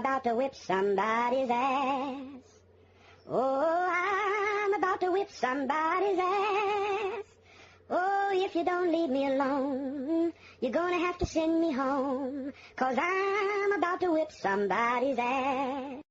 about to whip somebody's ass. Oh, I'm about to whip somebody's ass. Oh, if you don't leave me alone, you're gonna have to send me home, 'cause I'm about to whip somebody's ass.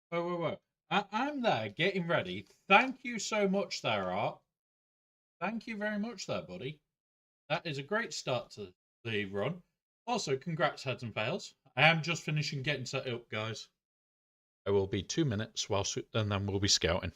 Whoa. I'm there getting ready. Thank you so much there, Art. Thank you very much there, buddy. That is a great start to the run. Also, congrats, Heads and Fails. I am just finishing getting set up, guys. It will be 2 minutes and then we'll be scouting.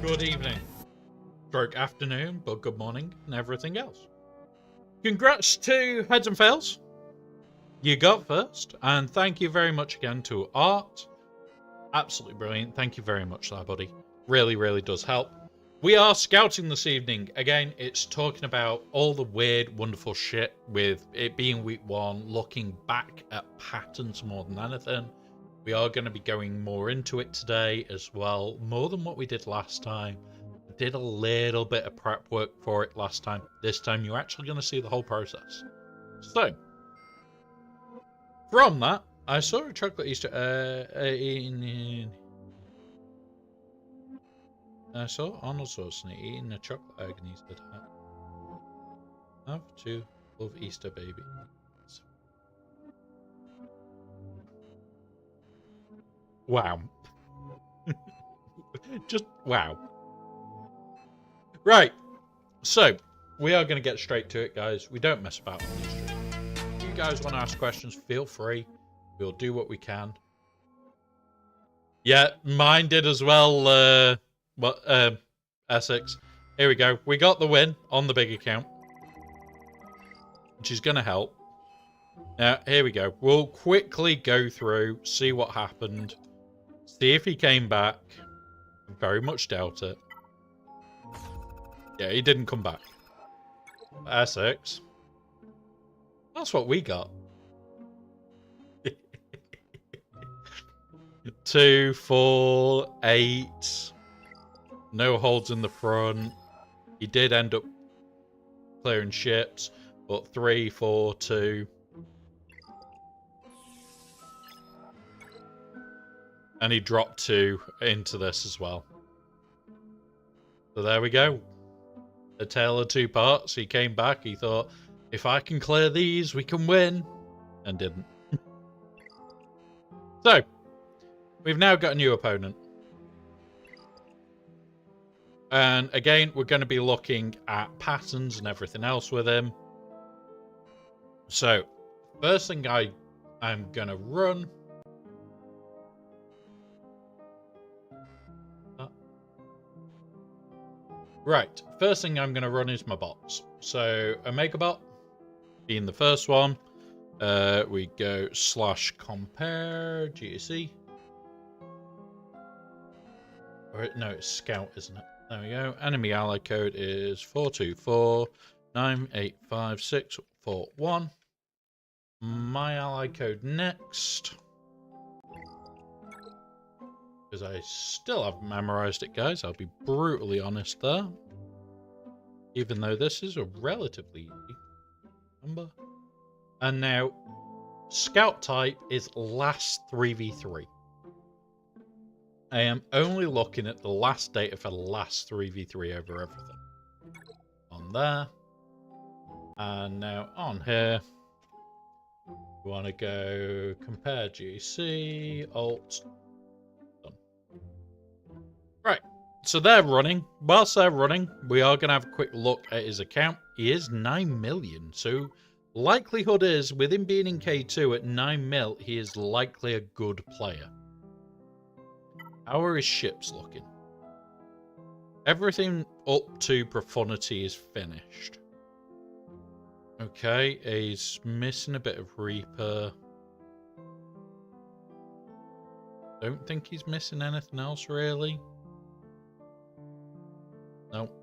Good evening, stroke afternoon, but good morning, and everything else. Congrats to Heads and Fails. You got first, and thank you very much again to Art. Absolutely brilliant. Thank you very much there, buddy. Really does help. We are scouting this evening. Again, it's talking about all the weird, wonderful shit with it being week 1, looking back at patterns more than anything. We are going to be going more into it today as well, more than what we did last time. I did a little bit of prep work for it last time. This time you're actually going to see the whole process. So, from that, I saw a chocolate Easter I saw Arnold Schwarzenegger eating a chocolate egg and he said, have two of Easter babies. Wow. Just wow. Right. So, we are going to get straight to it, guys. We don't mess about on this stream. If you guys want to ask questions, feel free. We'll do what we can. Yeah, mine did as well. Essex. Here we go. We got the win on the big account, which is going to help. Now, here we go. We'll quickly go through, see what happened, see if he came back. Very much doubt it. Yeah, he didn't come back. Essex. That's what we got. 2, 4, 8. No holds in the front. He did end up clearing ships, but 3, 4, 2. And he dropped 2 into this as well. So there we go. A tale of two parts. He came back. He thought, if I can clear these, we can win. And didn't. So, we've now got a new opponent. And again, we're going to be looking at patterns and everything else with him. So, first thing I'm going to run. Right, first thing I'm going to run is my bots. So, Omega bot being the first one. We go /compare GaC. Or, no, it's Scout, isn't it? There we go. Enemy ally code is 424985641. My ally code next. Because I still haven't memorized it, guys. I'll be brutally honest there. Even though this is a relatively easy number. And now, Scout type is last 3v3. I am only looking at the last data for the last 3v3 over everything. On there. And now on here. We want to go compare GaC, alt. Done. Right. So they're running. Whilst they're running, we are going to have a quick look at his account. He is 9 million. So likelihood is, with him being in K2 at 9 mil, he is likely a good player. How are his ships looking? Everything up to Profundity is finished. Okay, he's missing a bit of Reaper. Don't think he's missing anything else, really. Nope.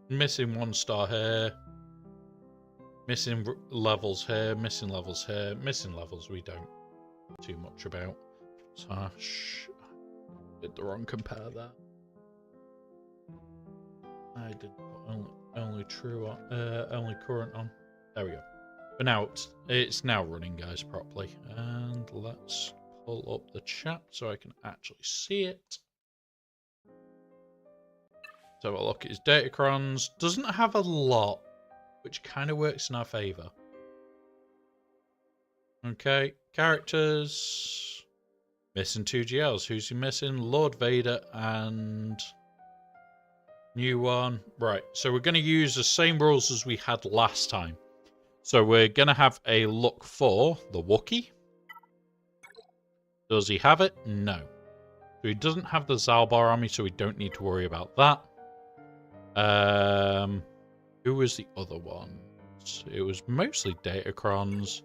Missing 1 star here. Missing levels here, missing levels here. Missing levels we don't know too much about. Did the wrong compare there. I did put only true on, only current on. There we go. But now it's now running, guys, properly. And let's pull up the chat so I can actually see it. So have a look at his datacrons. Doesn't have a lot, which kind of works in our favor. Okay, characters. Missing 2 GLs. Who's he missing? Lord Vader and new one. Right, so we're going to use the same rules as we had last time. So we're going to have a look for the Wookiee. Does he have it? No. So he doesn't have the Zalbar army, so we don't need to worry about that. Who was the other one? It was mostly Datacrons.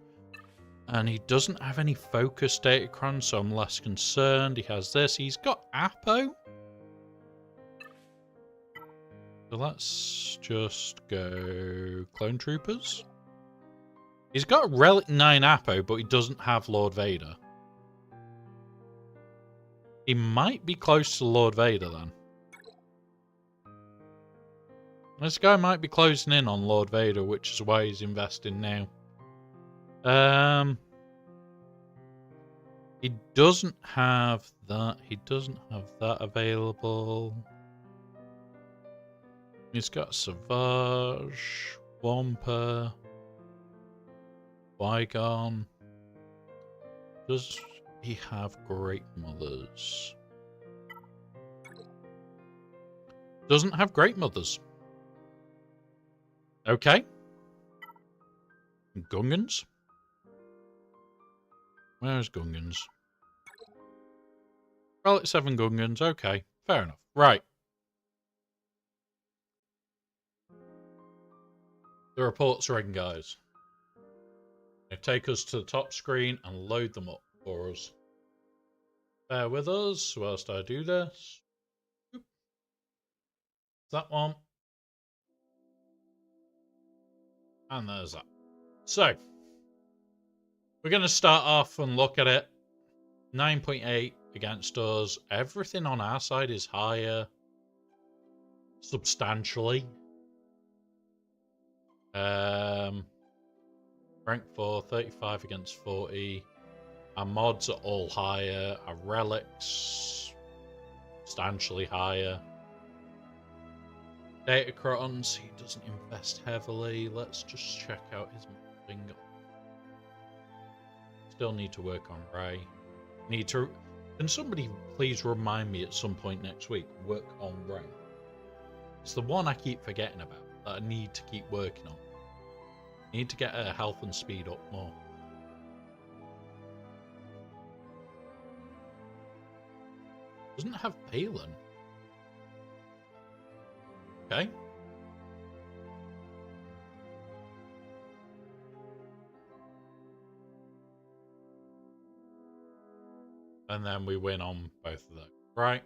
And he doesn't have any focus Datacrons, so I'm less concerned. He has this. He's got Apo. So let's just go Clone Troopers. He's got Relic 9 Apo, but he doesn't have Lord Vader. He might be close to Lord Vader then. This guy might be closing in on Lord Vader, which is why he's investing now. He doesn't have that. He doesn't have that available. He's got Savage, Wampa, Bygone. Does he have Great Mothers? Doesn't have Great Mothers. Okay. Gungans? Where's Gungans? Well, it's 7 Gungans. Okay, fair enough. Right. The reports are in, guys. They take us to the top screen and load them up for us. Bear with us whilst I do this. That one. And there's that. So, we're going to start off and look at it. 9.8 against us. Everything on our side is higher. Substantially. Rank 4, 35 against 40. Our mods are all higher. Our relics, substantially higher. Datacrons, he doesn't invest heavily. Let's just check out his modding. Still need to work on Ray. Can somebody please remind me at some point next week, work on Ray? It's the one I keep forgetting about, that I need to keep working on. I need to get her health and speed up more. Doesn't have Palin. Okay. And then we win on both of those. Right.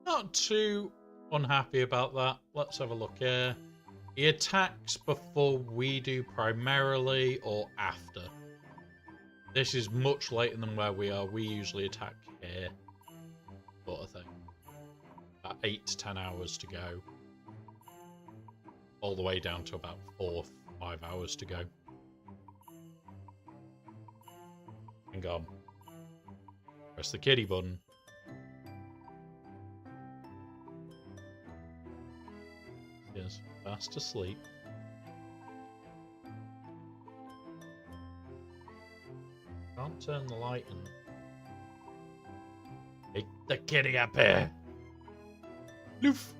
Not too unhappy about that. Let's have a look here. He attacks before we do primarily or after. This is much later than where we are. We usually attack here. Sort of thing. About 8 to 10 hours to go. All the way down to about 4, 5 hours to go. Hang on. Press the kitty button. Yes, fast asleep. Can't turn the light on. Take the kitty up here. Loof.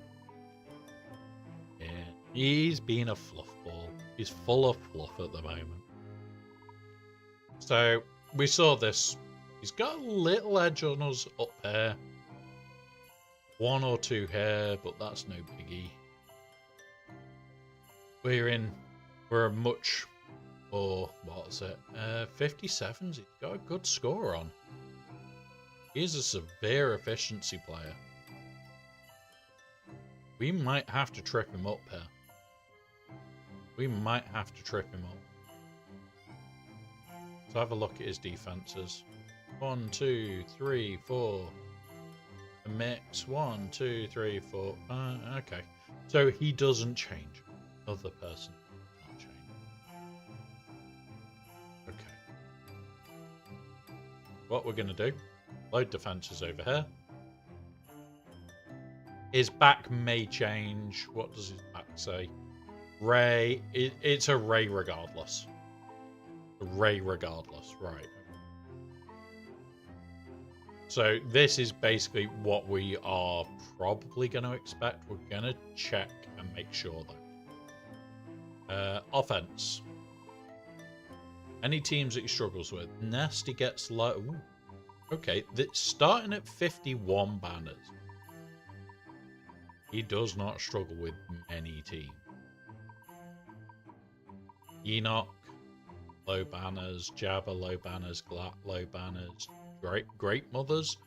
Yeah, he's being a fluff ball. He's full of fluff at the moment. So, we saw this. He's got a little edge on us up here. 1 or 2 here, but that's no biggie. We're a much, or what's it? 57s. He's got a good score on. He's a severe efficiency player. We might have to trip him up here. We might have to trip him up. So have a look at his defenses. 1, 2, 3, 4. A mix. 1, 2, 3, 4. Okay. So he doesn't change. Other person can't change. Okay. What we're going to do, load defenses over here. His back may change. What does his back say? Ray. It's a Ray regardless. A Ray regardless. Right. So this is basically what we are probably going to expect. We're going to check and make sure though. Offense. Any teams that he struggles with. Nasty gets low. Ooh. Okay, starting at 51 banners. He does not struggle with any team. Enoch, low banners. Jabba, low banners. Glat, low banners. Great Mothers.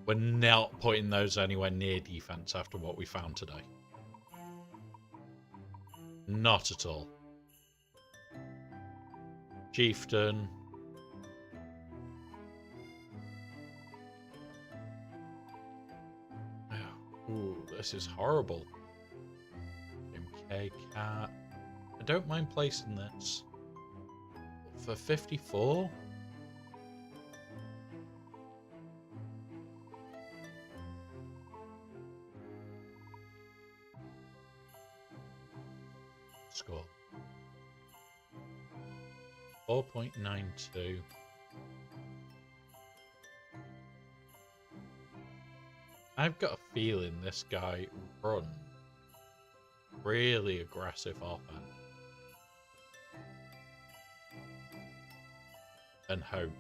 We're not putting those anywhere near defense after what we found today. Not at all. Chieftain. Ooh, this is horrible. MK Cat. I don't mind placing this. For 54? score. 4.92. I've got a feeling this guy runs really aggressive offense. And hopes.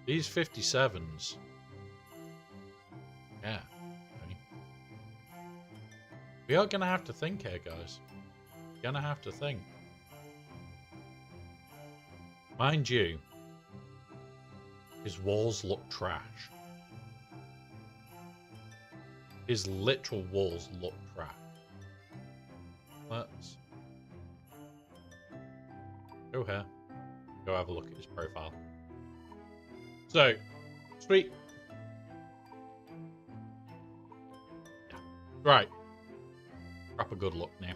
These 57s. Yeah. Okay. We are going to have to think here, guys. Gonna have to think. Mind you, his walls look trash. His literal walls look trash. Let's go here. Go have a look at his profile. So, sweet. Yeah. Right. Proper good look now.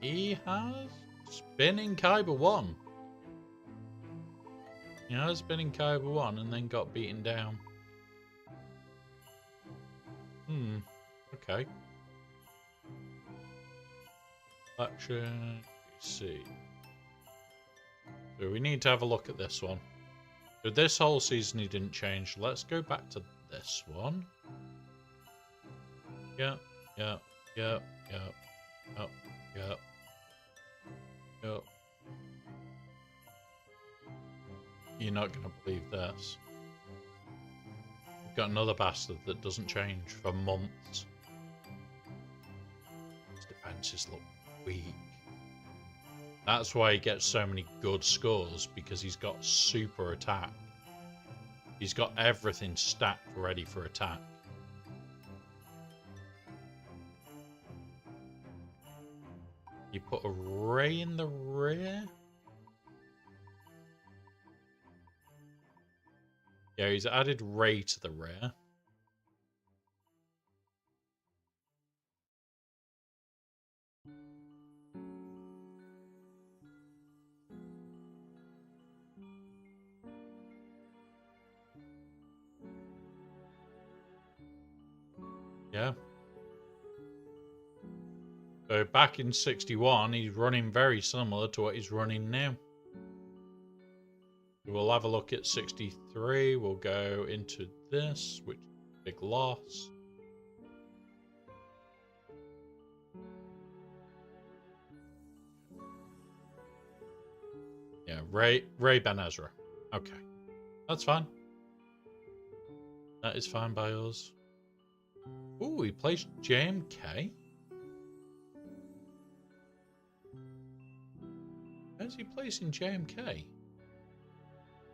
He has spinning Kyber 1. He has spinning Kyber 1 and then got beaten down. Okay. Action. See. So we need to have a look at this one. So this whole season he didn't change. Let's go back to this one. Yeah. You're not going to believe this. We've got another bastard that doesn't change for months. His defences look weak. That's why he gets so many good scores, because he's got super attack. He's got everything stacked ready for attack. You put a ray in the rear? Yeah, he's added ray to the rear. Yeah. So back in 61, he's running very similar to what he's running now. We'll have a look at 63. We'll go into this, which is a big loss. Yeah, Ray Ben Ezra. Okay. That's fine. That is fine by us. Ooh, he plays JMK. How's he placing JMK?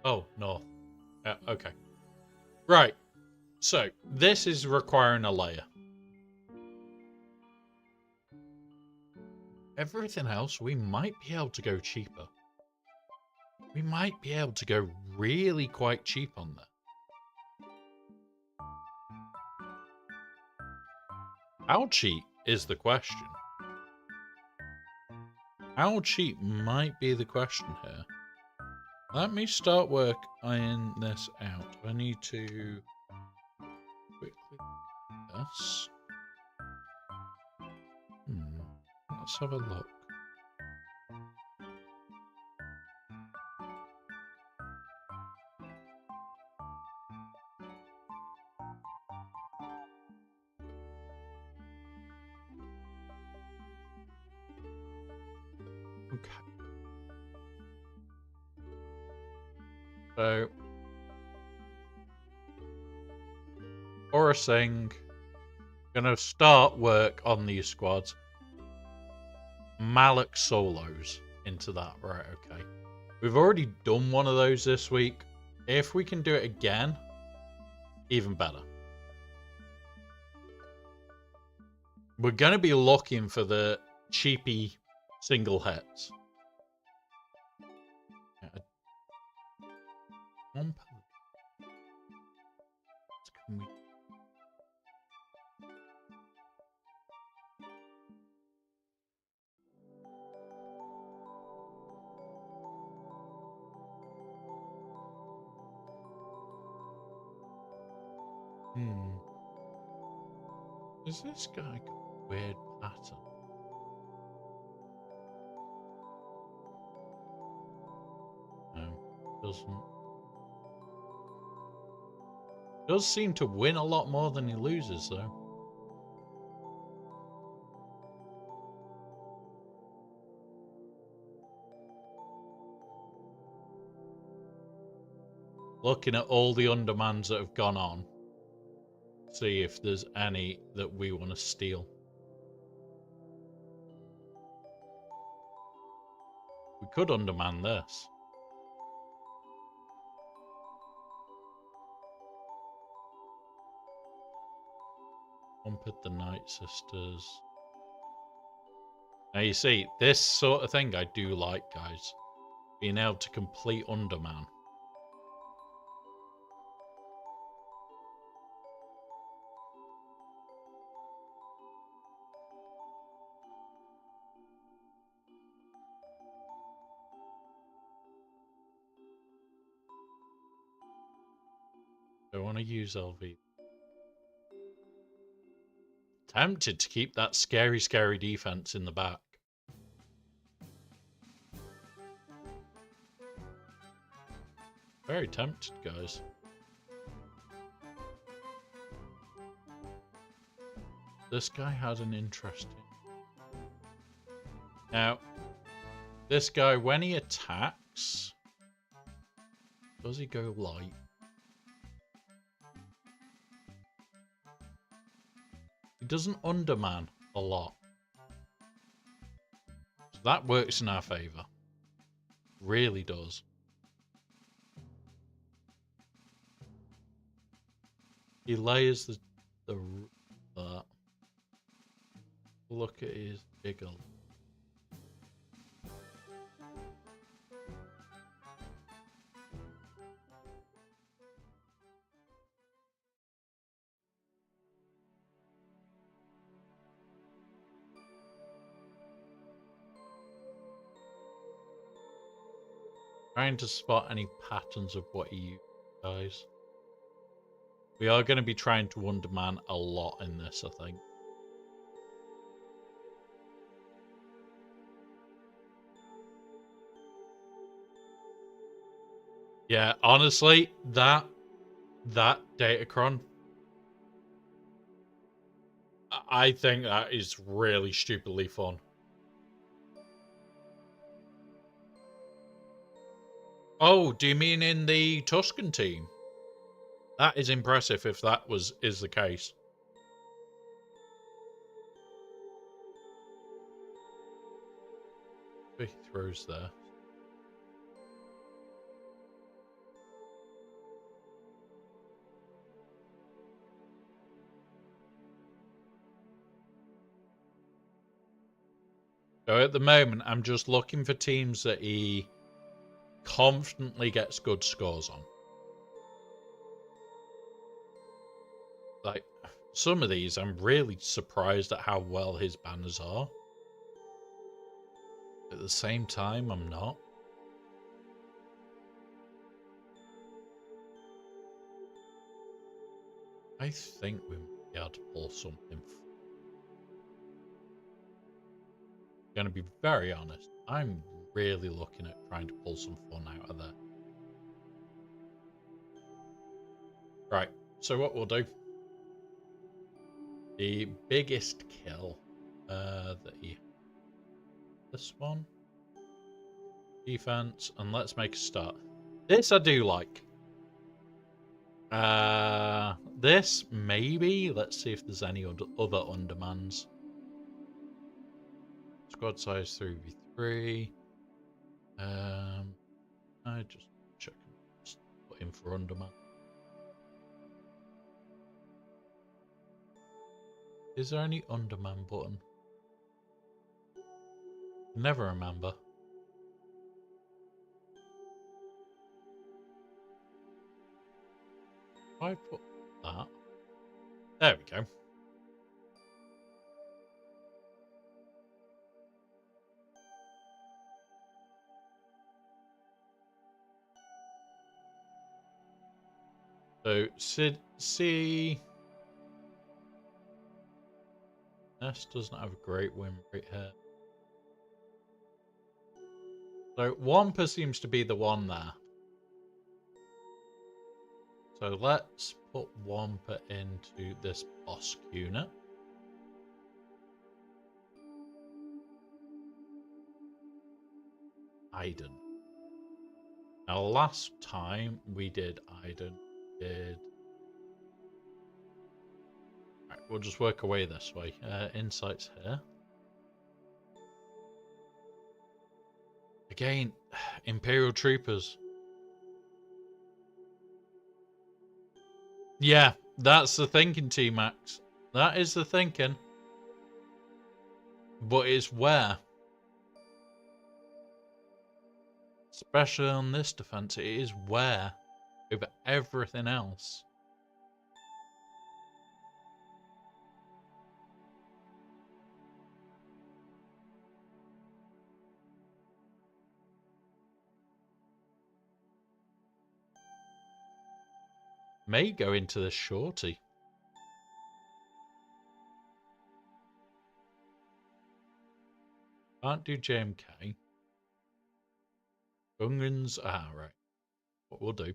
Oh, North. Okay. Right. So, this is requiring a layer. Everything else, we might be able to go cheaper. We might be able to go really quite cheap on that. How cheap is the question? How cheap might be the question here. Let me start working this out. I need to quickly do this. Let's have a look. Okay. So, Aura Singh, gonna start work on these squads. Malik solos into that, right? Okay. We've already done one of those this week. If we can do it again, even better. We're gonna be looking for the cheapy single hits. One can we... Is this guy got a weird pattern? No, doesn't. Does seem to win a lot more than he loses, though. Looking at all the undermans that have gone on, see if there's any that we want to steal. We could underman this. Trumpet the Night Sisters. Now you see, this sort of thing I do like, guys. Being able to complete underman. I want to use LV. Tempted to keep that scary, scary defense in the back. Very tempted, guys. This guy had an interesting... Now, this guy, when he attacks, does he go light? He doesn't underman a lot. So that works in our favour. Really does. He layers the that. Look at his jiggle. Trying to spot any patterns of what he uses, guys. We are going to be trying to underman a lot in this, I think. Yeah, honestly, that Datacron, I think that is really stupidly fun. Oh, do you mean in the Tuscan team? That is impressive if that is the case. He throws there. So at the moment, I'm just looking for teams that he confidently gets good scores on. Like, some of these, I'm really surprised at how well his banners are. At the same time, I'm not. I think we might be able to pull something. Gonna be very honest, I'm really looking at trying to pull some fun out of there. Right, so what we'll do, the biggest kill this one, defense, and let's make a start. This I do like. This maybe, let's see if there's any other undermans. Squad size 3v3. I just check and just put in for underman. Is there any underman button? Never remember. If I put that. There we go. So, see, Nest doesn't have a great win rate here. So Wampa seems to be the one there. So let's put Wampa into this Bosk unit. Iden. Now last time we did Iden, Right, we'll just work our way this way. Insights here. Again, Imperial Troopers. Yeah, that's the thinking, T-Max. That is the thinking. But it's where? Especially on this defense, it is where over everything else. May go into the shorty. Can't do JMK. Gungans, right. What we'll do.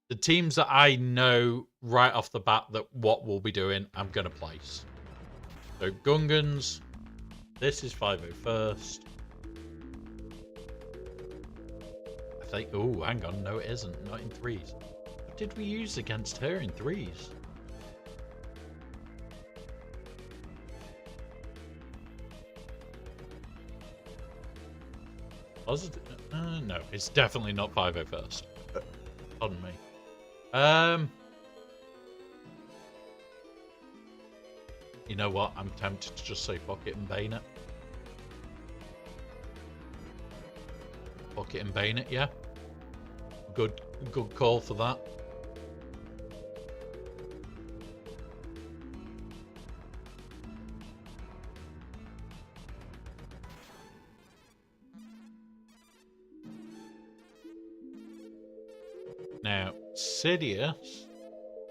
The teams that I know right off the bat that what we'll be doing, I'm going to place. So Gungans, this is 501st. I think, oh, hang on, no it isn't, not in threes. What did we use against her in threes? Was it? No, it's definitely not 501st. Pardon me. You know what? I'm tempted to just say Pocket and Bayonet. Pocket and Bayonet, yeah. Good call for that. Now, Sidious,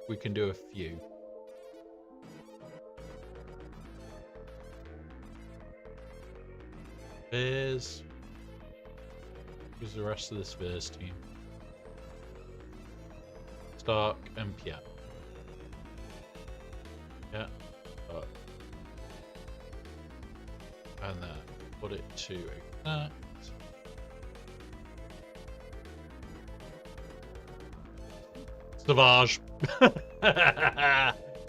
we can do a few. Who's the rest of this Veers team? Stark and Piet. Yeah. Stark. And then put it to exact. Savage.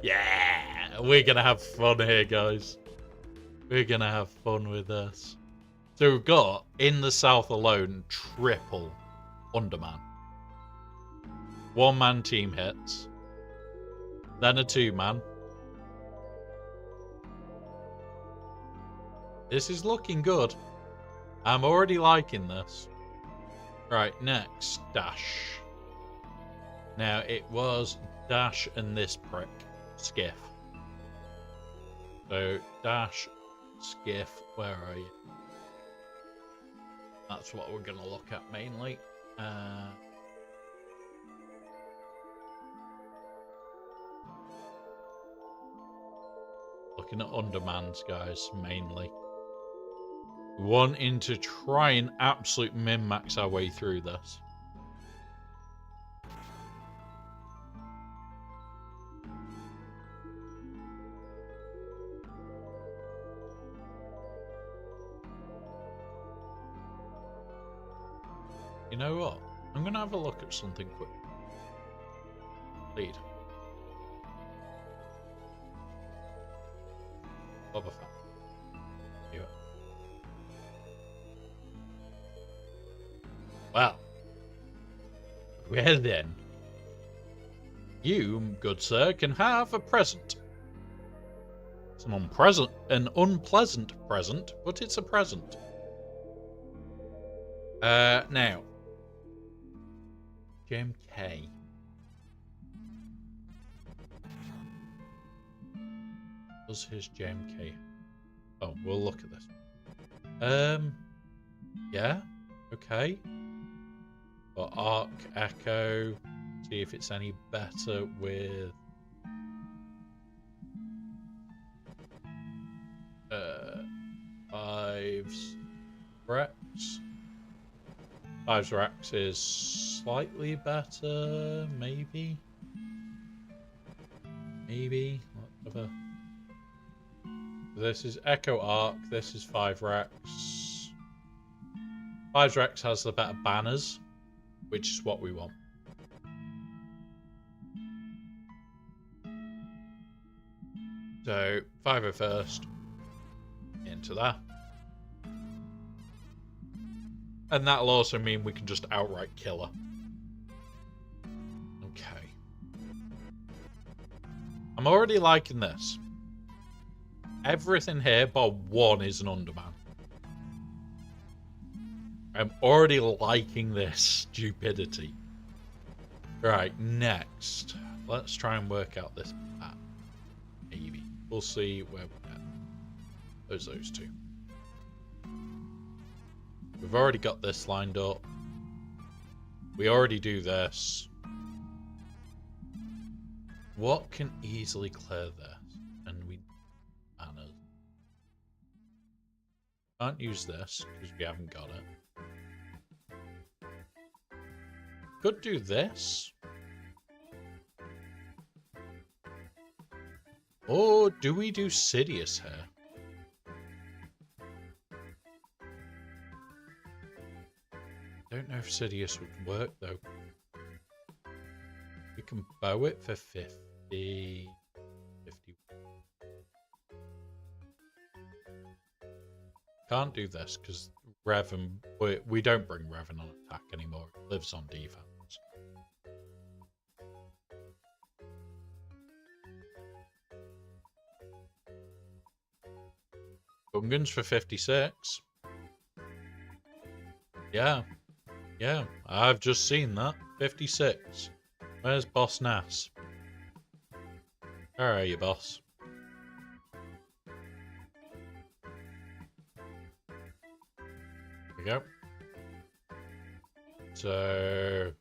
Yeah, we're gonna have fun here, guys. We're gonna have fun with this. So we've got, in the south alone, triple Underman. One-man team hits. Then a two-man. This is looking good. I'm already liking this. Right, next, Dash. Now, it was Dash and this prick, Skiff. So, Dash, Skiff, where are you? That's what we're going to look at mainly. Looking at Undermans, guys, mainly. Wanting to try and absolute min-max our way through this. You know what? I'm going to have a look at something quick. Lead. Boba Fett. You. Well. Well then. You, good sir, can have a present. It's an unpleasant present, but it's a present. Now. JMK. Does his JMK? Oh, we'll look at this. Yeah, okay. But Arc Echo. See if it's any better with. Rex. 5's Rex is slightly better, maybe. Maybe. Whatever. This is Echo Arc. This is 5 Rex. 5 Rex has the better banners, which is what we want. So 5 first into that. And that'll also mean we can just outright kill her. Okay. I'm already liking this. Everything here but one is an underman. I'm already liking this stupidity. Right, next. Let's try and work out this map. Maybe. We'll see where we're at. Those two. We've already got this lined up. We already do this. What can easily clear this? And we banners. Can't use this because we haven't got it. Could do this. Or do we do Sidious here? Don't know if Sidious would work though. We can bow it for 50. Can't do this because Revan, we don't bring Revan on attack anymore. It lives on defense. Gungans for 56. Yeah. Yeah, I've just seen that. 56. Where's Boss Nass? Where are you, boss? There we go. So...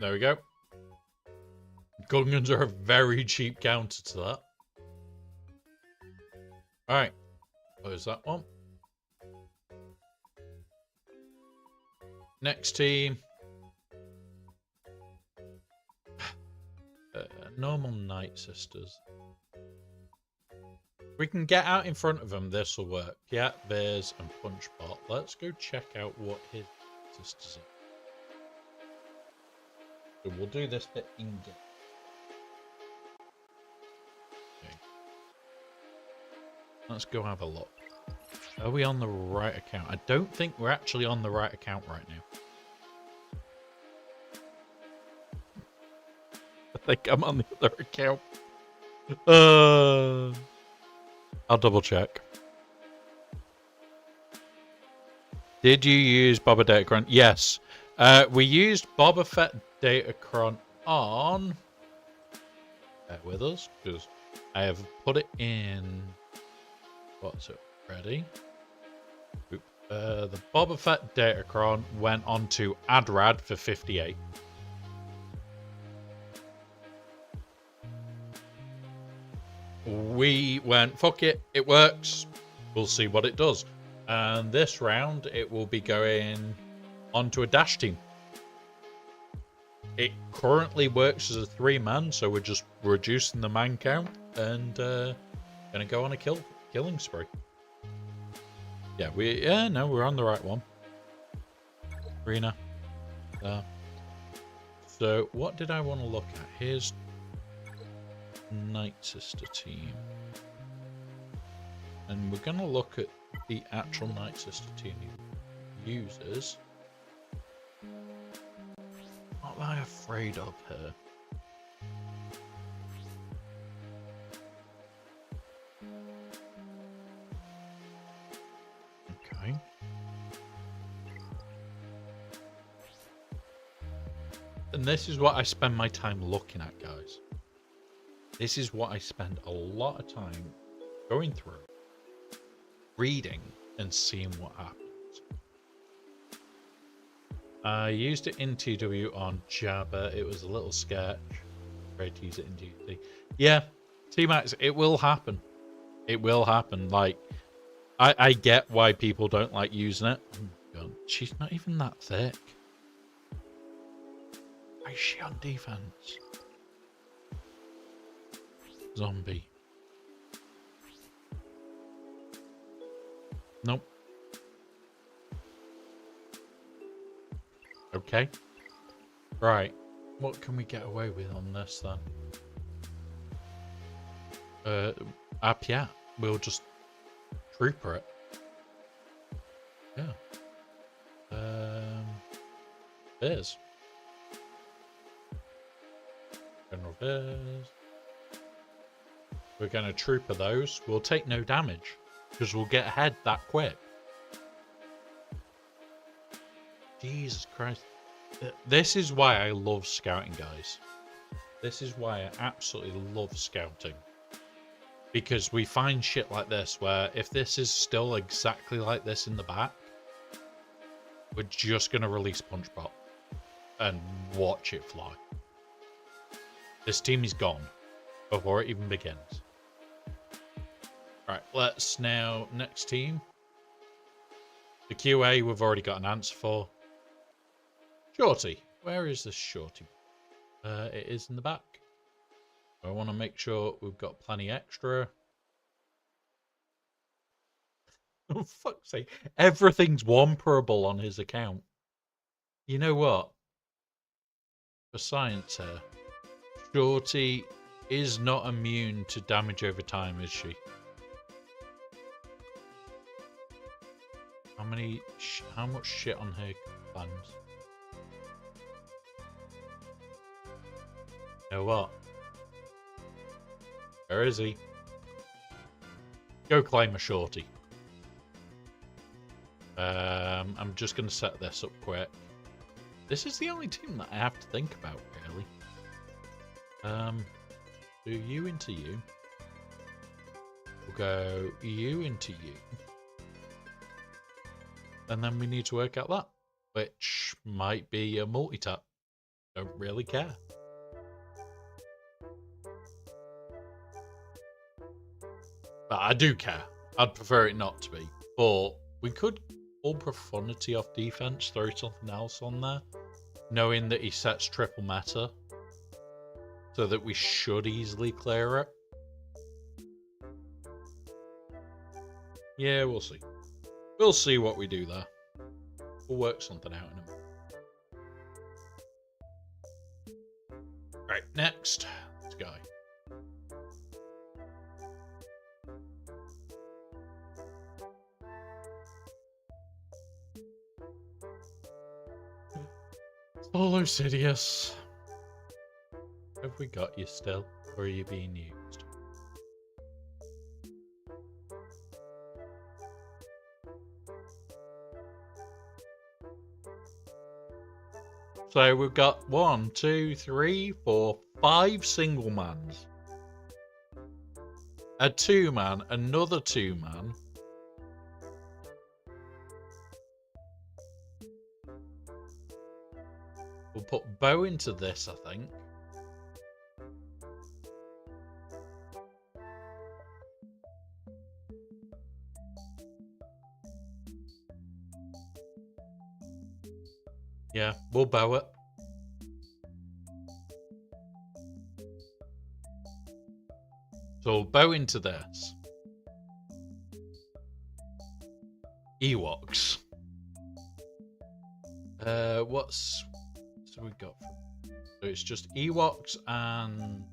there we go. Gungans are a very cheap counter to that. Alright. What is that one? Next team. Normal Night Sisters. We can get out in front of them. This will work. Yeah, Veers and Punchbot. Let's go check out what his sisters are. So we'll do this bit in game. Okay. Let's go have a look. Are we on the right account? I don't think we're actually on the right account right now. I think I'm on the other account. I'll double check. Did you use Boba Datacron? Yes. We used Boba Fett Datacron on... bear with us, because I have put it in... what's it? Ready? The Boba Fett Datacron went on to Adrad for 58. We went, fuck it, it works. We'll see what it does. And this round, it will be going onto a dash team. It currently works as a 3-man, so we're just reducing the man count and gonna go on a killing spree. Yeah, we're on the right one. Arena. There. So, what did I want to look at? Here's Night Sister team. And we're going to look at the actual Night Sister team users. What am I afraid of here? Okay. And this is what I spend my time looking at, guys. This is what I spend a lot of time going through, reading, and seeing what happens. I used it in TW on Jabba. It was a little sketch. Tried to use it in GT. Yeah, T-Max, it will happen. It will happen. Like, I get why people don't like using it. Oh God, she's not even that thick. Why is she on defense? Zombie. Nope. Okay. Right. What can we get away with on this then? Yeah. We'll just trooper it. Yeah. There's. General Bears. We're going to trooper those. We'll take no damage because we'll get ahead that quick. Jesus Christ. This is why I love scouting, guys. This is why I absolutely love scouting. Because we find shit like this where if this is still exactly like this in the back, we're just going to release Punch Pop and watch it fly. This team is gone before it even begins. Right, let's now, next team. The QA we've already got an answer for. Shorty. Where is this Shorty? It is in the back. I want to make sure we've got plenty extra. Oh, fuck's sake. Everything's womperable on his account. You know what? For science here, Shorty is not immune to damage over time, is she? How much shit on her plans? You know what? Where is he? Go claim a Shorty. I'm just going to set this up quick. This is the only team that I have to think about, really. Do you into you. We'll go you into you. And then we need to work out that, which might be a multi-tap. Don't really care. But I do care. I'd prefer it not to be. But we could pull Profundity off defense, throw something else on there, knowing that he sets triple meta, so that we should easily clear it. Yeah, we'll see. We'll see what we do there. We'll work something out in a minute. Right, next. This guy. Solo Sidious. Have we got you still? Or are you being used? So we've got 1, 2, 3, 4, 5 single mans. A 2-man, another 2-man. We'll put Bo into this, I think. Yeah, we'll bow it. So we'll bow into this. Ewoks. So we got? So it's just Ewoks and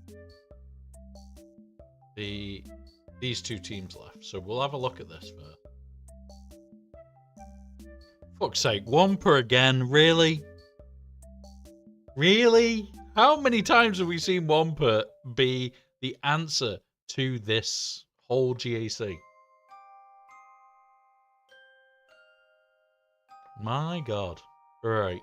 these two teams left. So we'll have a look at this first. Fuck's sake, Wampa again, really? Really? How many times have we seen Wampa be the answer to this whole GaC? My God. Right.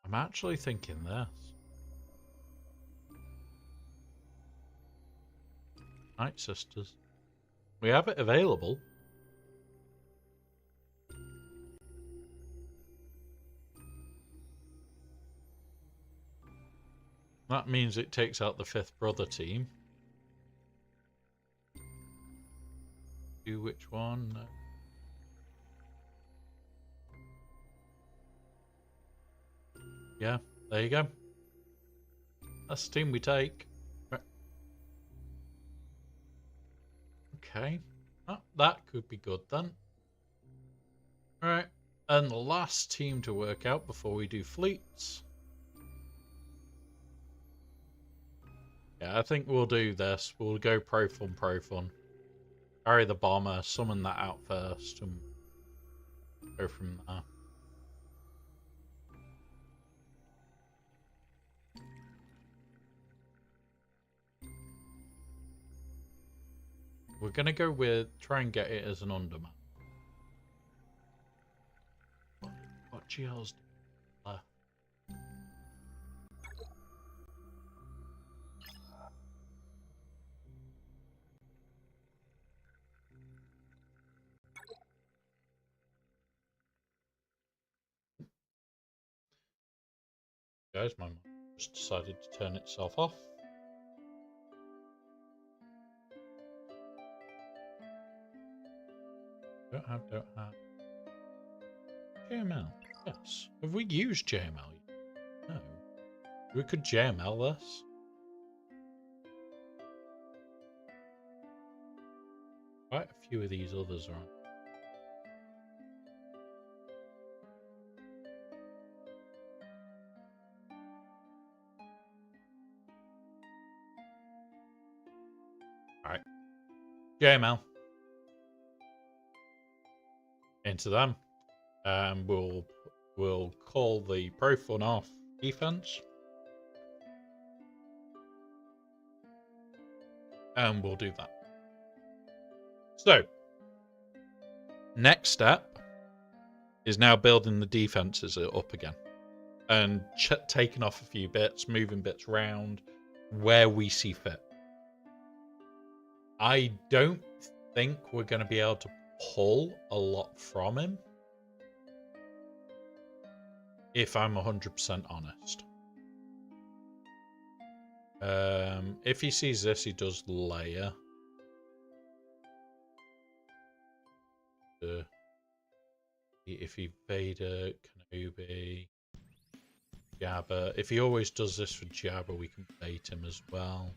I'm actually thinking this. Night Sisters. We have it available. That means it takes out the fifth brother team. Do which one? No. Yeah, there you go. That's the team we take. Okay. Oh, that could be good then. Alright. And the last team to work out before we do fleets. Yeah, I think we'll do this. We'll go pro fun. Carry the bomber, summon that out first, and go from there. We're gonna go with try and get it as an underman. What GL's left? Guys, my mind just decided to turn itself off. Don't have. JML. Yes. Have we used JML yet? No. We could JML this. Quite a few of these others are on. Alright. JML. Into them. We'll call the pro fun off defense. And we'll do that. So, next step is now building the defenses up again. And taking off a few bits, moving bits around where we see fit. I don't think we're going to be able to pull a lot from him, if I'm 100% honest. If he sees this, he does layer. If he Vader, Kenobi, Jabba. If he always does this for Jabba, we can bait him as well.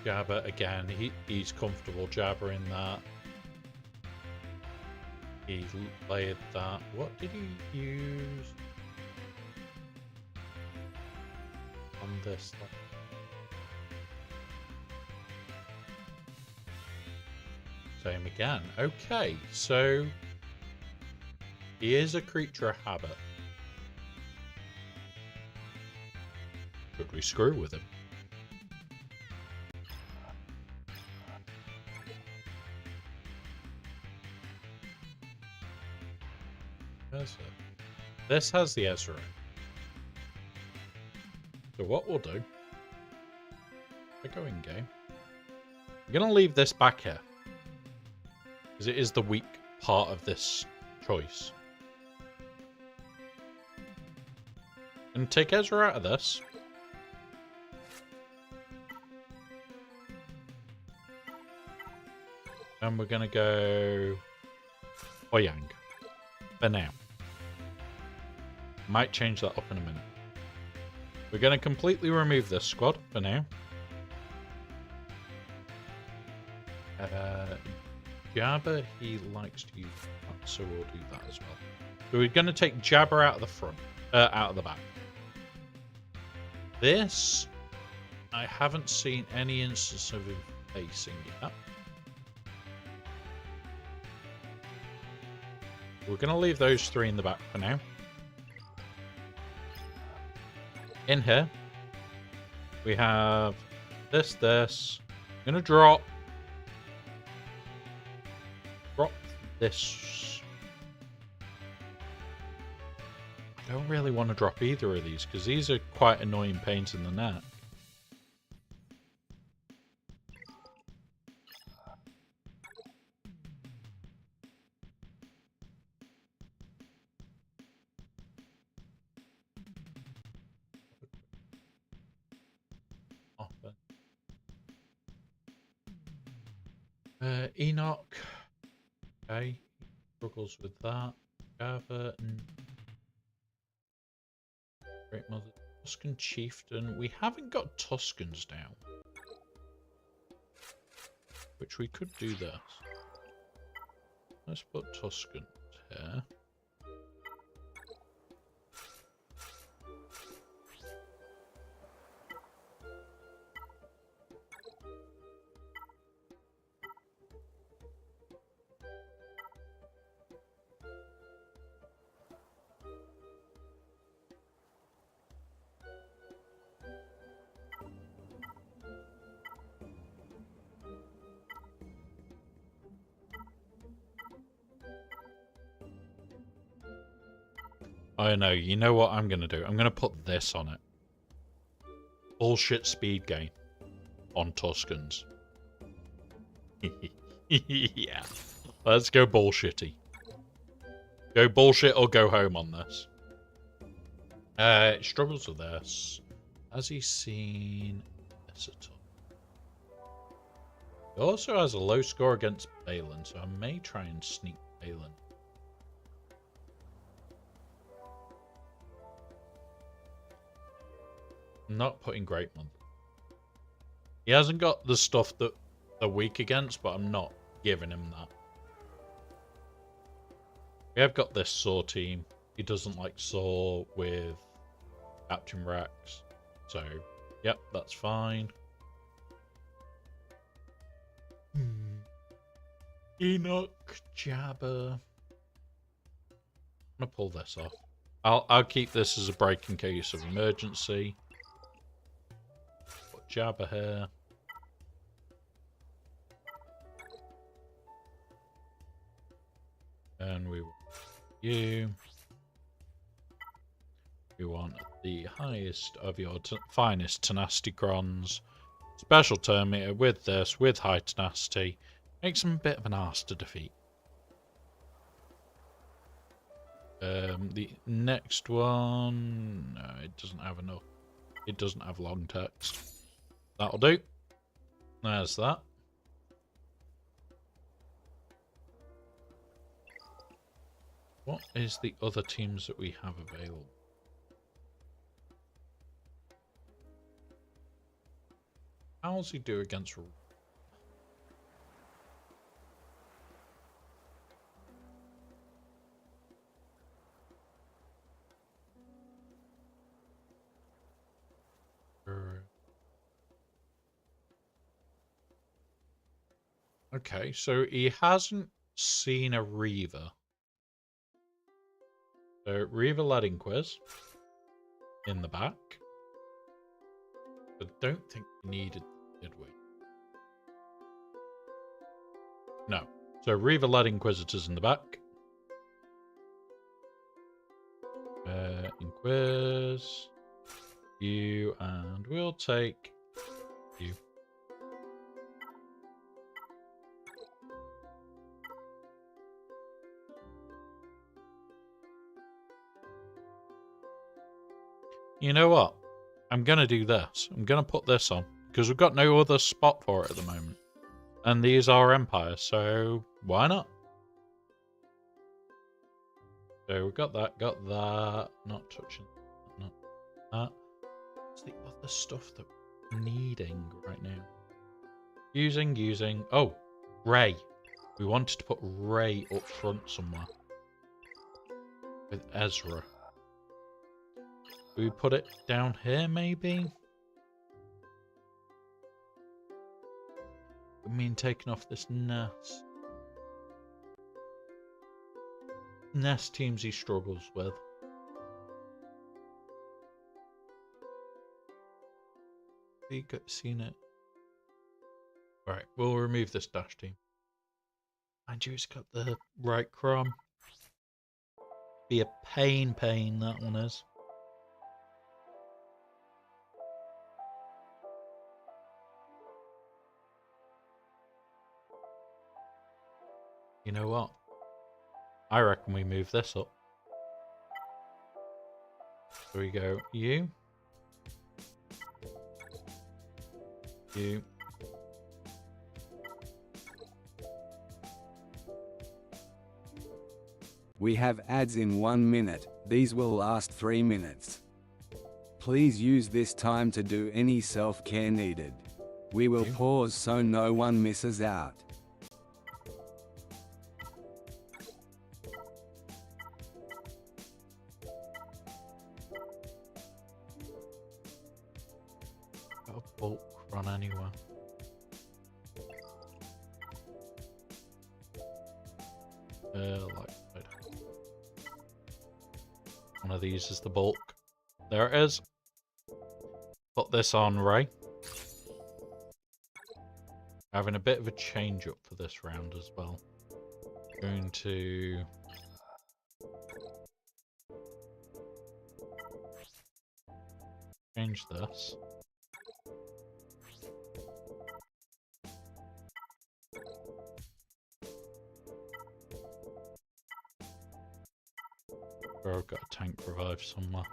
Jabba again, he's comfortable jabbering that. He layered that. What did he use on this? Same again. Okay, so he is a creature of habit. Could we screw with him? This has the Ezra. So what we'll do, I go in game. I'm going to leave this back here, because it is the weak part of this choice. And take Ezra out of this. And we're going to go Oyang for now. Might change that up in a minute. We're going to completely remove this squad for now. Jabba, he likes to use that, so we'll do that as well. So we're going to take Jabba out of the front, out of the back. This, I haven't seen any instance of him facing yet. We're going to leave those three in the back for now. In here, we have this. I'm going to drop this I don't really want to drop either of these because these are quite annoying pains in the neck. Enoch. Okay. Struggles with that. Java and Great Mother. Tuscan Chieftain. We haven't got Tuscans down. Which we could do this. Let's put Tuscans here. Oh no, you know what I'm going to do? I'm going to put this on it. Bullshit speed gain on Tuscans. Yeah. Let's go bullshitty. Go bullshit or go home on this. It struggles with this. Has he seen this at all? He also has a low score against Balin, so I may try and sneak Balin. I'm not putting Great Mother. He hasn't got the stuff that they're weak against, but I'm not giving him that. We have got this Saw team. He doesn't like Saw with Captain Rex. So, yep, that's fine. Enoch, Jabba. I'm gonna pull this off. I'll keep this as a break in case of emergency. Put Jabba here. And we want you. We want the highest of your finest tenacity crons. Special turn meter with this, with high tenacity. Makes him a bit of an arse to defeat. The next one... No, it doesn't have enough. It doesn't have long text. That'll do. There's that. What is the other teams that we have available? How does he do against... Okay, so he hasn't seen a Reaver. So, Reaver Leading Quiz in the back. I don't think we needed, did we? No. So, Reaver Lead Inquisitors in the back. Inquis. You, and we'll take you. You know what? I'm going to do this. I'm going to put this on. Because we've got no other spot for it at the moment. And these are Empires, so why not? So we've got that, not touching, not that. What's the other stuff that we're needing right now? Using, oh, Rey. We wanted to put Rey up front somewhere. With Ezra. Do we put it down here, maybe? I mean, taking off this Ness. Ness teams he struggles with. Have you seen it? Right, we'll remove this dash team. And you, it's got the right crom. be a pain, that one is. You know what? I reckon we move this up. So we go you. You. We have ads in 1 minute. These will last 3 minutes. Please use this time to do any self-care needed. We will pause so no one misses out. Got a bulk run anywhere. One of these is the bulk. There it is. Put this on, Ray. Having a bit of a change up for this round as well. Going to change this. Where I've got a tank revive somewhere.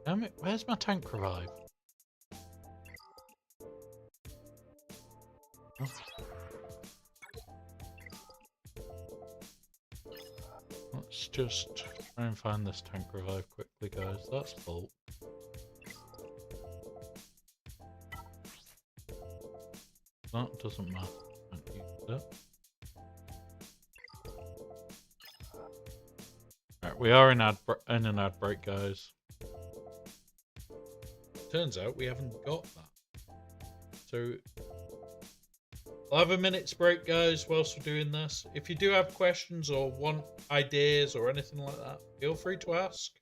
Damn it, where's my tank revive? Oh. Let's just try and find this tank revive quickly, guys. That's full. That doesn't matter. Don't use it. Right, we are in an ad break, guys. Turns out we haven't got that. So I'll have a minute's break, guys, whilst we're doing this. If you do have questions or want ideas or anything like that, feel free to ask.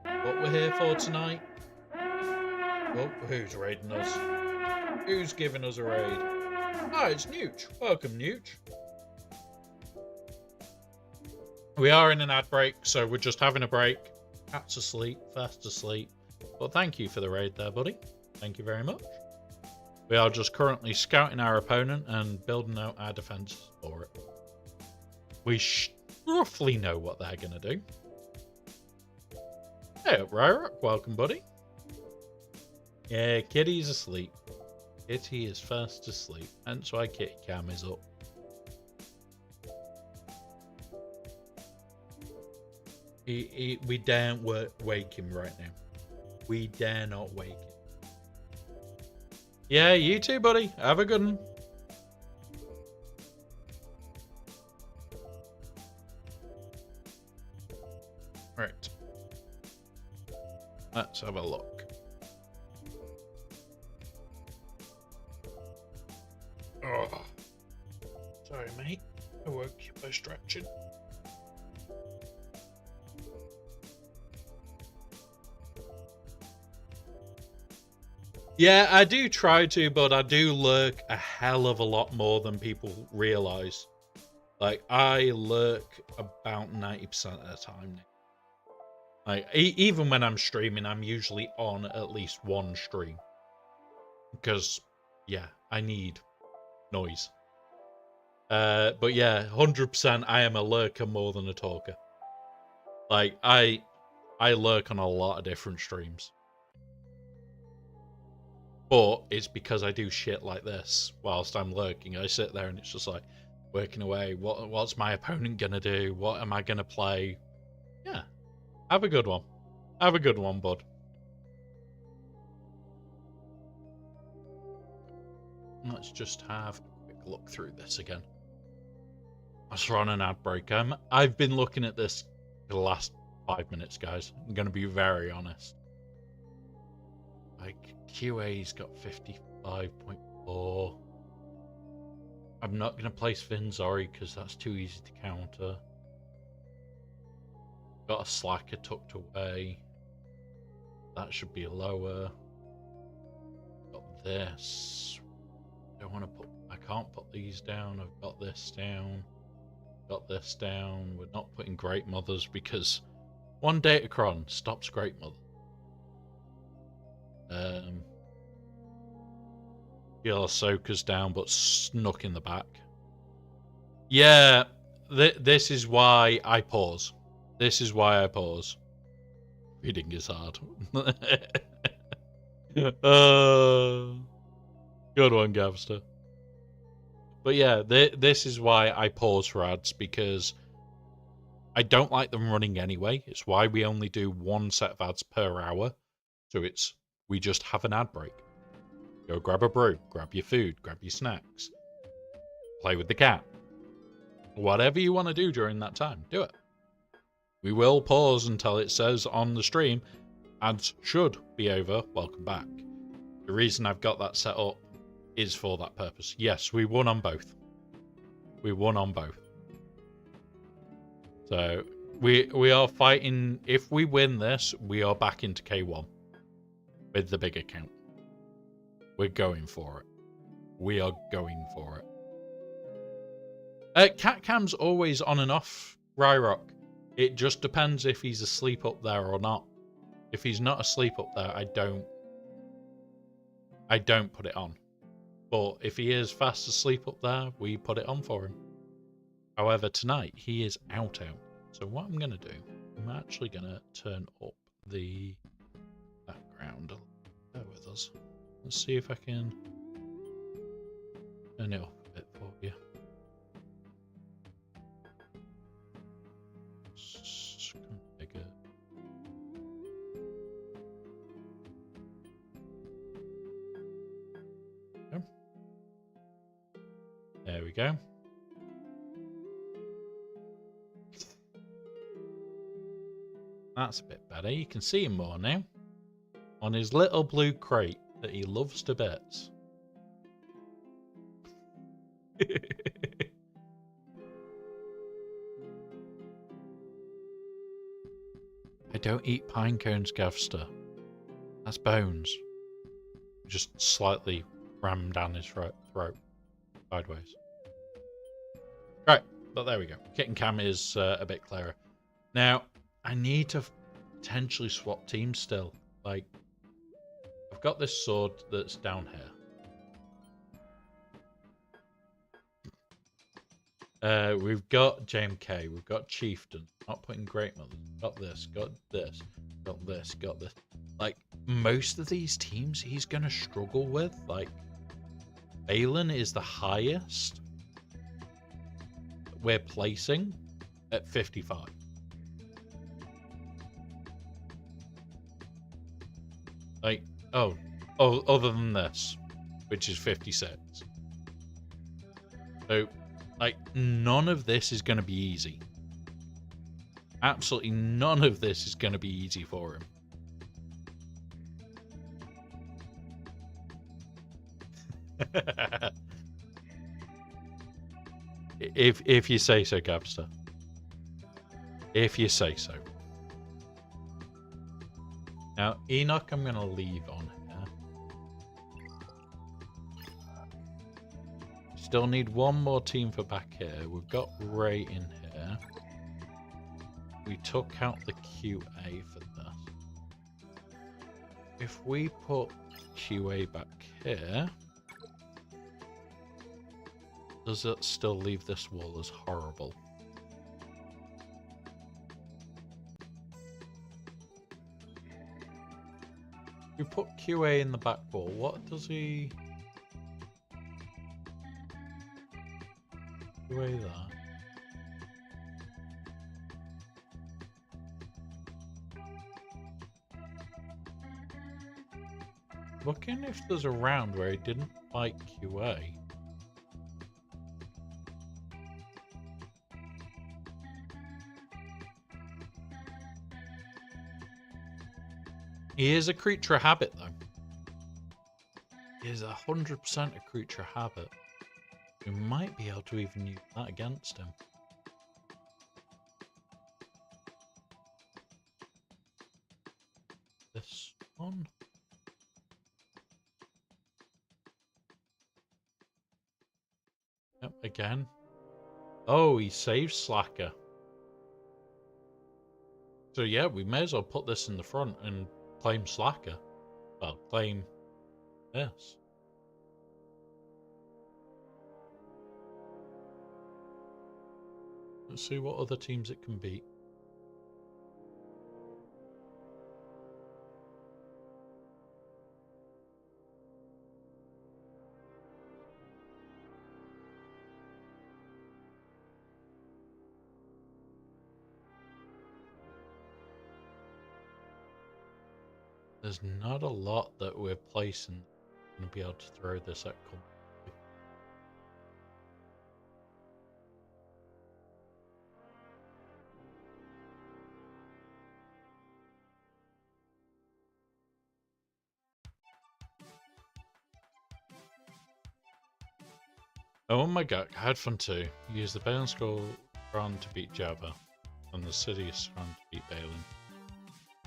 What we're here for tonight. Oh, who's raiding us? Who's giving us a raid? Ah, it's Nooch. Welcome, Nooch. We are in an ad break, so we're just having a break. Cat's asleep, fast asleep. But thank you for the raid there, buddy. Thank you very much. We are just currently scouting our opponent and building out our defense for it. We roughly know what they're going to do. Hey up, Ryrock. Welcome, buddy. Yeah, Kitty's asleep. Kitty is fast asleep. Hence why Kitty Cam is up. We daren't wake him right now. We dare not wake him. Yeah, you too, buddy. Have a good one. Right. Let's have a look. Oh. Sorry, mate. I woke you by stretching. Yeah, I do try to, but I do lurk a hell of a lot more than people realize. Like, I lurk about 90% of the time now. Like, even when I'm streaming, I'm usually on at least one stream. Because, yeah, I need noise. But yeah, 100% I am a lurker more than a talker. Like, I lurk on a lot of different streams. But it's because I do shit like this whilst I'm lurking. I sit there and it's just like working away. What's my opponent gonna do? What am I gonna play? Yeah. Have a good one. Have a good one, bud. Let's just have a quick look through this again. Let's run an ad break. I've been looking at this for the last 5 minutes, guys. I'm gonna be very honest. Like, QA's got 55.4. I'm not going to place Vinzori because that's too easy to counter. Got a Slacker tucked away. That should be lower. Got this. I can't put these down. I've got this down. Got this down. We're not putting Great Mothers because one Datacron stops Great Mother. Yellow Ahsoka's down, but snuck in the back. Yeah, this is why I pause. This is why I pause. Reading is hard. Good one, Gavster. But yeah, this is why I pause for ads, because I don't like them running anyway. It's why we only do one set of ads per hour. So we just have an ad break. Go grab a brew, grab your food, grab your snacks, play with the cat. Whatever you want to do during that time, do it. We will pause until it says on the stream, ads should be over, welcome back. The reason I've got that set up is for that purpose. Yes, we won on both. We won on both. So we are fighting. If we win this, we are back into K1 with the big account. We're going for it. We are going for it. Cat cam's always on and off, Ryrock. It just depends if he's asleep up there or not. If he's not asleep up there, I don't put it on. But if he is fast asleep up there, we put it on for him. However, tonight he is out. So what I'm going to do, I'm actually going to turn up the background. Bear with us. Let's see if I can turn it up a bit for you. Bigger. There we go. That's a bit better. You can see him more now. On his little blue crate that he loves to bits. I don't eat pine cones, Gavster. That's bones. Just slightly rammed down his throat. Sideways. Right, but there we go. Kit and cam is a bit clearer. Now, I need to potentially swap teams still. Like, I've got this sword that's down here. We've got JMK, we've got Chieftain, not putting Great Mother, got this, got this, got this, got this. Like, most of these teams he's going to struggle with. Like, Balin is the highest we're placing at 55. Like, oh, other than this, which is 56. So, like, none of this is going to be easy. Absolutely none of this is going to be easy for him. If you say so, Gabster. If you say so. Now, Enoch, I'm going to leave on here. Still need one more team for back here. We've got Ray in here. We took out the QA for this. If we put QA back here, does it still leave this wall as horrible? We put QA in the back wall. What does he... QA there. Looking if there's a round where he didn't like QA. He is a creature of habit, though. He is 100% a creature of habit. We might be able to even use that against him. This one. Yep, again. Oh, he saved Slacker. So yeah, we may as well put this in the front and claim Slacker. Well, claim this. Let's see what other teams it can beat. There's not a lot that we're placing going to be able to throw this at combat. Oh my god, I had fun too. Use the Balin Skull run to beat Jabba, and the Sidious run to beat Balin.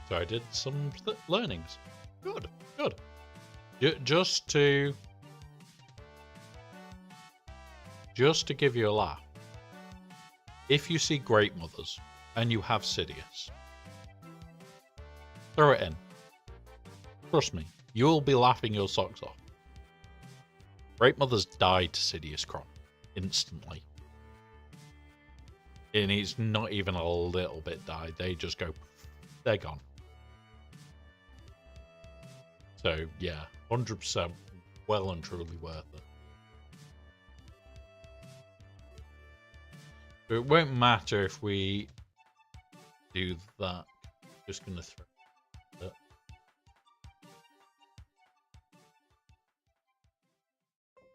So I did some learnings. Good, good. Just to give you a laugh. If you see Great Mothers and you have Sidious, throw it in. Trust me, you'll be laughing your socks off. Great Mothers died to Sidious Kron instantly. And it's not even a little bit died. They just go, they're gone. So yeah, 100% well and truly worth it. But it won't matter if we do that. Just gonna throw it.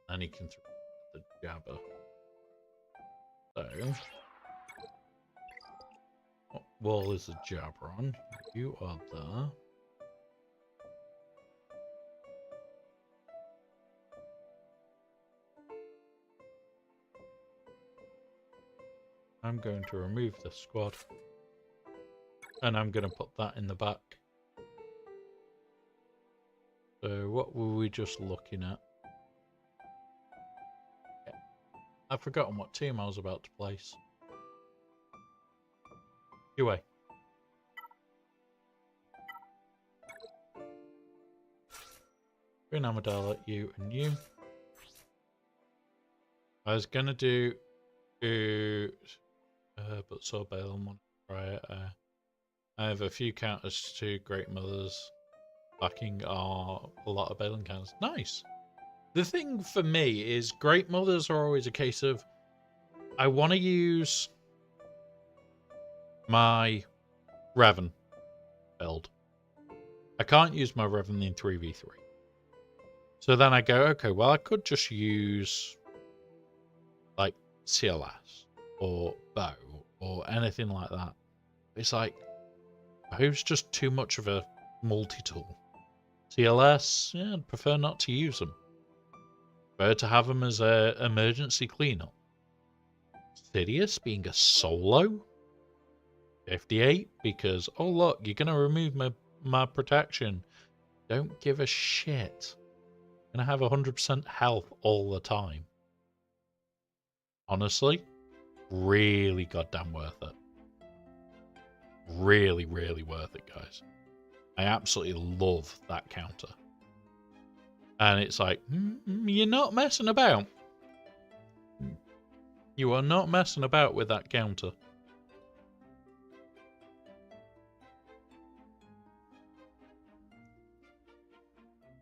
And he can throw the Jabba. So, what wall is the Jabba on? You are there. I'm going to remove the squad. And I'm going to put that in the back. So what were we just looking at? Yeah. I've forgotten what team I was about to place. Anyway. Green Amidala, you and you. I was going to do... but saw Balin want to try it. I have a few counters to Great Mothers. Backing are a lot of Balin counters. Nice! The thing for me is Great Mothers are always a case of I want to use my Revan build. I can't use my Revan in 3v3. So then I go, okay, well I could just use like CLS or bow or anything like that. It's like, bow's just too much of a multi-tool. CLS, yeah, I'd prefer not to use them. Prefer to have them as an emergency cleanup. Sidious being a solo? 58, because, oh look, you're going to remove my protection. Don't give a shit. I'm going to have 100% health all the time. Honestly, really goddamn worth it. Really, really worth it, guys. I absolutely love that counter. And it's like, you're not messing about. You are not messing about with that counter.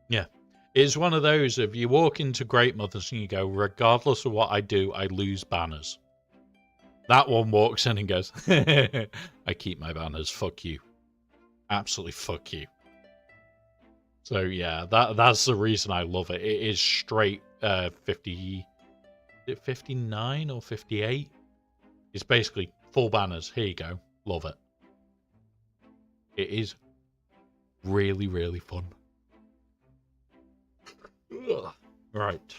Yeah. It's one of those, if you walk into Great Mothers and you go, regardless of what I do, I lose banners. That one walks in and goes, I keep my banners, fuck you. Absolutely fuck you. So yeah, that's the reason I love it. It is straight 50, is it 59 or 58? It's basically full banners. Here you go. Love it. It is really, really fun. Ugh. Right.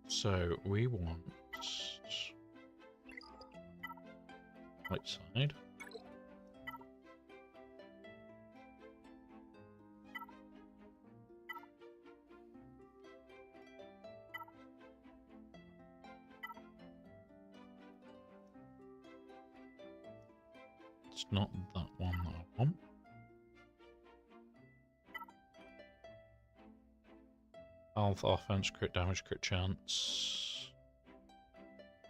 So we want right side. It's not that one that I want. Health, offense, crit damage, crit chance.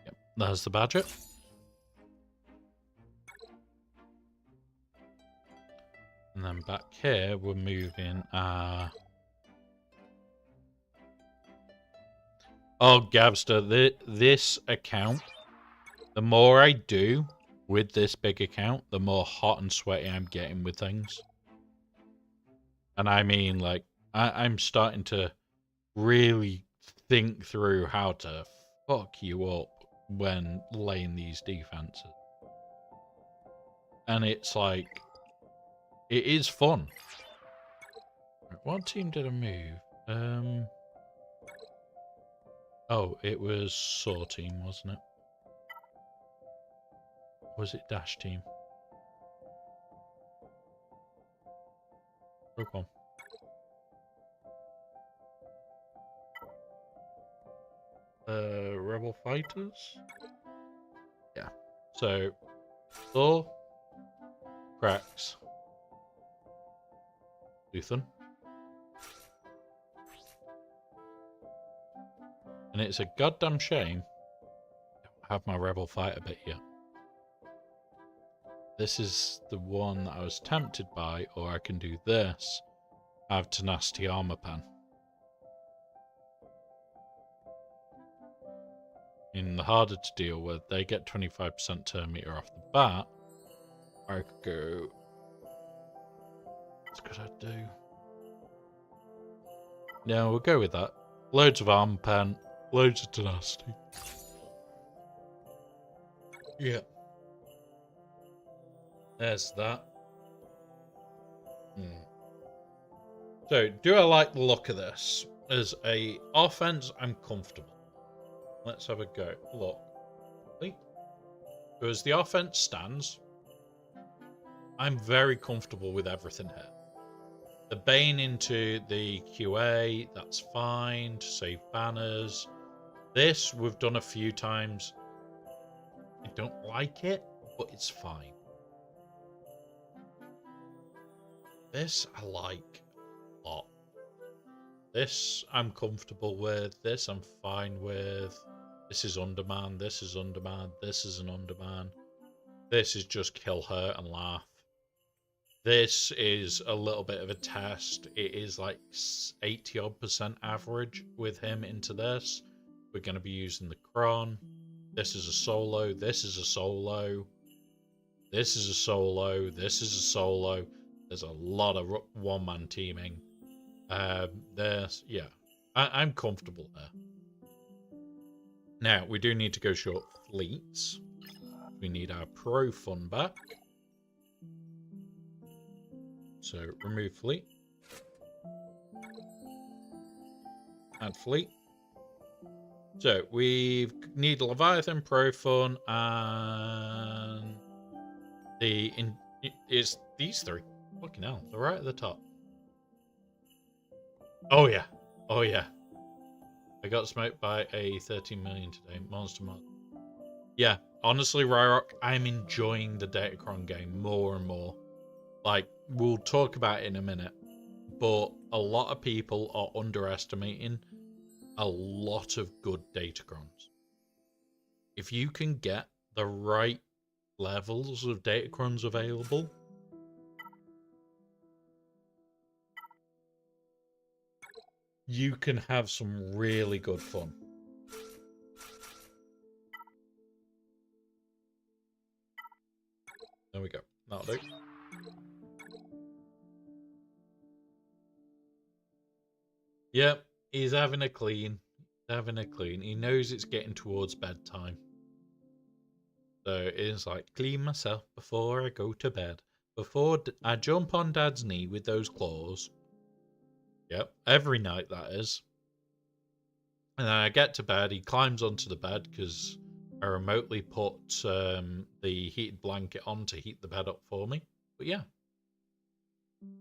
Yep, there's the badger. And then back here, we're moving Oh, Gavster, this account, the more I do with this big account, the more hot and sweaty I'm getting with things. And I mean, like, I'm starting to really think through how to fuck you up when laying these defenses. And it's like, it is fun. What team did I move? Oh, it was Saw team, wasn't it? Or was it Dash team? Rogue One. Rebel Fighters? Yeah. So, Thor, Krax, Luthen. And it's a goddamn shame I don't have my Rebel Fighter bit yet. This is the one that I was tempted by, or I can do this. I have Tenacity Armor Pen. In the harder to deal with, they get 25% turn meter off the bat. I could go. What could I do? No, we'll go with that. Loads of armor pen, loads of tenacity. Yeah. There's that. So, do I like the look of this? As a offense, I'm comfortable. Let's have a go. Look. So as the offense stands, I'm very comfortable with everything here. The Bane into the QA, that's fine. To save banners. This, we've done a few times. I don't like it, but it's fine. This, I like a lot. This, I'm comfortable with. This, I'm fine with. This is Underman. This is Underman. This is an Underman. This is just kill her and laugh. This is a little bit of a test. It is like 80-odd% average with him into this. We're going to be using the Kron. This is a solo. This is a solo. This is a solo. This is a solo. There's a lot of one-man teaming. Yeah. I'm comfortable there. Now, we do need to go short fleets. We need our Pro Fun back. So, remove fleet. Add fleet. So, we need Leviathan, Pro Fun, and it's these three. Fucking hell, they're right at the top. Oh yeah. Oh yeah. I got smoked by a 13 million today. Monster mod. Yeah, honestly, Ryrock, I'm enjoying the Datacron game more and more. Like, we'll talk about it in a minute, but a lot of people are underestimating a lot of good Datacrons. If you can get the right levels of Datacrons available, you can have some really good fun. There we go. That'll do. Yep, he's having a clean. He's having a clean. He knows it's getting towards bedtime. So it's like, clean myself before I go to bed. Before I jump on Dad's knee with those claws. Yep, every night that is. And then I get to bed. He climbs onto the bed because I remotely put the heated blanket on to heat the bed up for me. But yeah.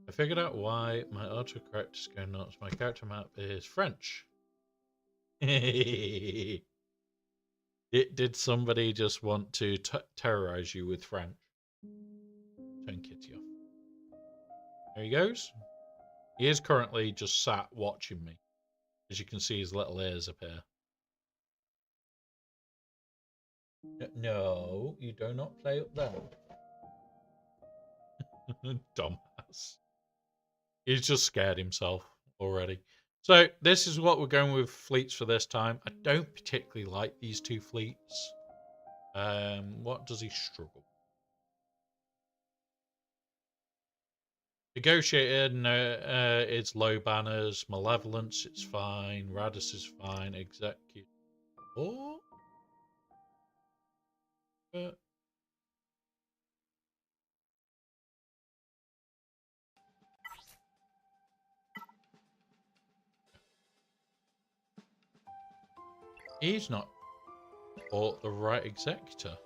I figured out why my autocorrect is going nuts. My character map is French. Did somebody just want to terrorize you with French? There he goes. He is currently just sat watching me. As you can see, his little ears up here. No, you do not play up there. Dumbass. He's just scared himself already. So this is what we're going with fleets for this time. I don't particularly like these two fleets. What does he struggle? Negotiated, no, it's low banners. Malevolence, it's fine. Radis is fine. Execute. Oh. He's not bought the right executor.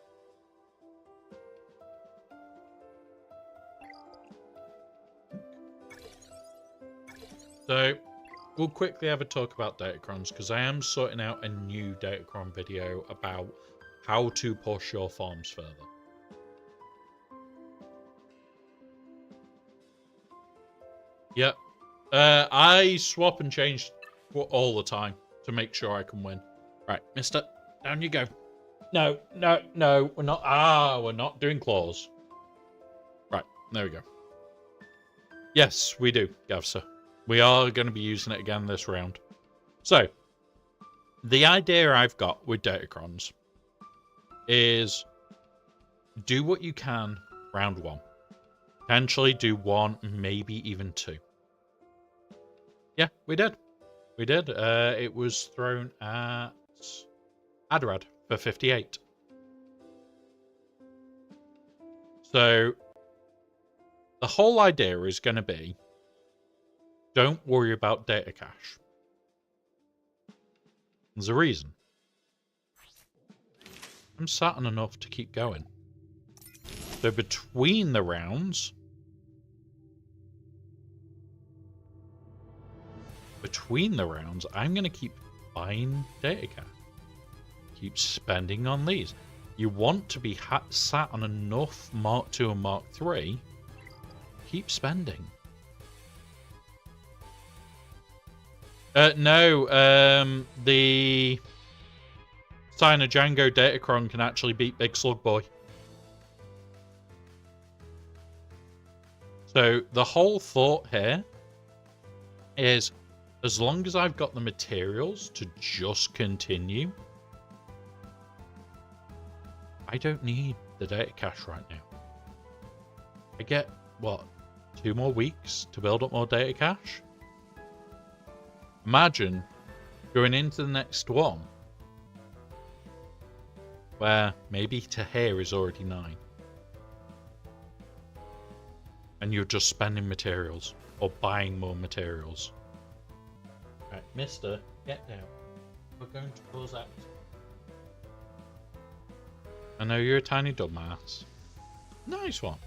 So, we'll quickly have a talk about Datacrons, because I am sorting out a new Datacron video about how to push your farms further. Yep. I swap and change all the time to make sure I can win. Right, mister, down you go. No, no, no, we're not. We're not doing claws. Right, there we go. Yes, we do, Gavsa. We are going to be using it again this round. So, the idea I've got with Datacrons is do what you can round one. Potentially do one, maybe even two. Yeah, we did. We did. It was thrown at Adrad for 58. So, the whole idea is going to be don't worry about data cache. There's a reason. I'm certain enough to keep going. So between the rounds, I'm going to keep buying data cache. Keep spending on these. You want to be sat on enough Mark II and Mark III. Keep spending. No, the Sign of Django Datacron can actually beat Big Slug Boy. So the whole thought here is, as long as I've got the materials to just continue, I don't need the data cache right now. I get, what, 2 more weeks to build up more data cache? Imagine going into the next one where maybe to here is already 9. And you're just spending materials or buying more materials. Right, mister, get down. We're going to close out. I know you're a tiny dumbass. Nice one.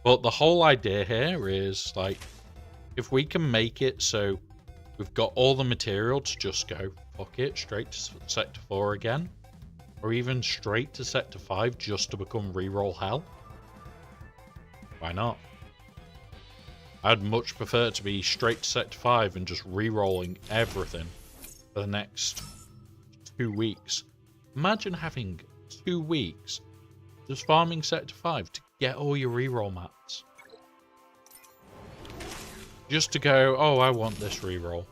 But the whole idea here is, like, if we can make it so we've got all the material to just go, fuck it, straight to Sector 4 again. Or even straight to Sector 5 just to become reroll hell. Why not? I'd much prefer to be straight to Sector 5 and just re-rolling everything for the next 2 weeks. Imagine having 2 weeks just farming Sector 5 to get all your re-roll mats. Just to go, oh, I want this re-roll.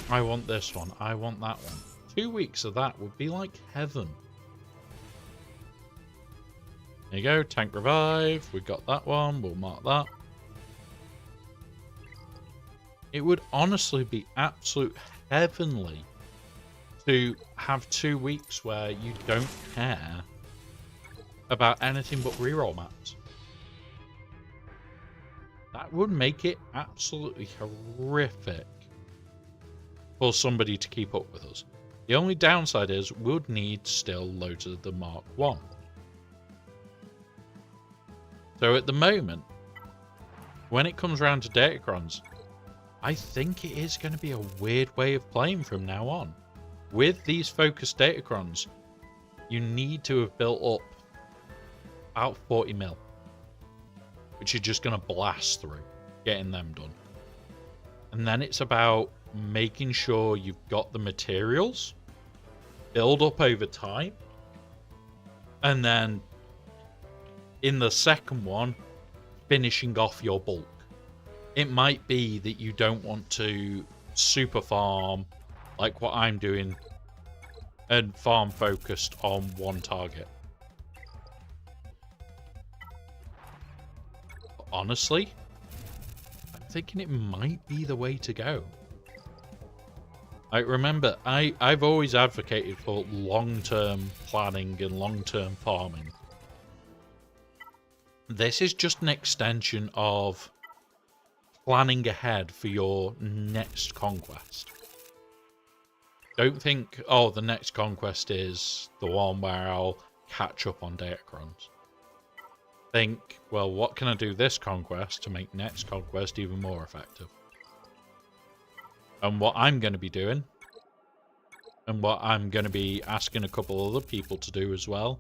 I want this one. I want that one. 2 weeks of that would be like heaven. There you go, Tank Revive. We got that one. We'll mark that. It would honestly be absolute heavenly to have 2 weeks where you don't care about anything but reroll mats. That would make it absolutely horrific for somebody to keep up with us. The only downside is we'd need still loads of the Mark 1. So at the moment, when it comes around to Datacrons, I think it is going to be a weird way of playing from now on. With these focused Datacrons, you need to have built up about 40 mil, which you're just going to blast through, getting them done. And then it's about making sure you've got the materials, build up over time, and then in the second one, finishing off your bulk. It might be that you don't want to super farm like what I'm doing and farm focused on one target. But honestly, I'm thinking it might be the way to go. Like, remember, I've always advocated for long-term planning and long-term farming. This is just an extension of planning ahead for your next conquest. Don't think, oh, the next conquest is the one where I'll catch up on Datacrons. Think, well, what can I do this conquest to make next conquest even more effective? And what I'm going to be doing, and what I'm going to be asking a couple other people to do as well,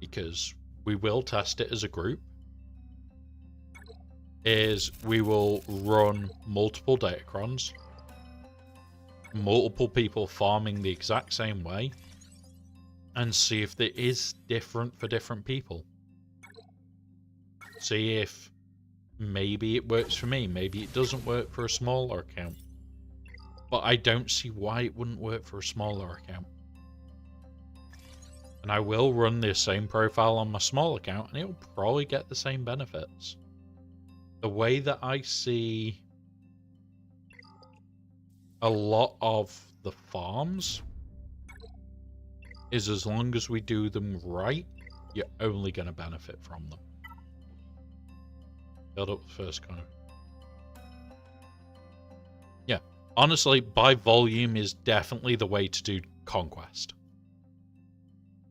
because we will test it as a group, is we will run multiple Datacrons, multiple people farming the exact same way, and see if it is different for different people. See if maybe it works for me, maybe it doesn't work for a smaller account. But I don't see why it wouldn't work for a smaller account. And I will run the same profile on my small account, and it'll probably get the same benefits. The way that I see a lot of the farms is, as long as we do them right, you're only going to benefit from them. Build up the first corner. Yeah, honestly, by volume is definitely the way to do conquest.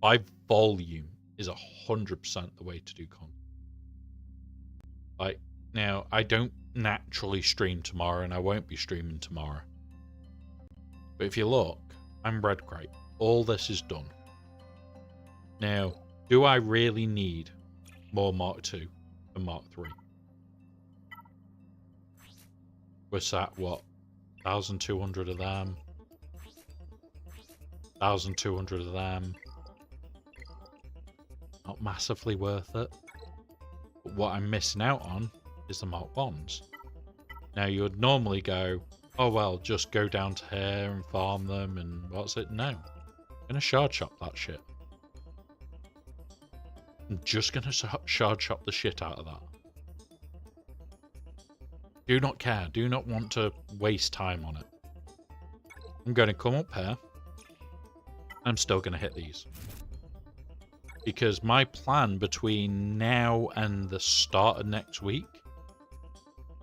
By volume is 100% the way to do conquest. Like, now, I don't naturally stream tomorrow, and I won't be streaming tomorrow. But if you look, I'm Red Crate. All this is done. Now, do I really need more Mark II and Mark III? We're sat, what, 1,200 of them? 1,200 of them. Not massively worth it. But what I'm missing out on is the Mark 1s. Now, you would normally go, oh, well, just go down to here and farm them, and what's it? No. I'm going to shard shop that shit. I'm just going to shard shop the shit out of that. Do not care. Do not want to waste time on it. I'm going to come up here. I'm still going to hit these. Because my plan between now and the start of next week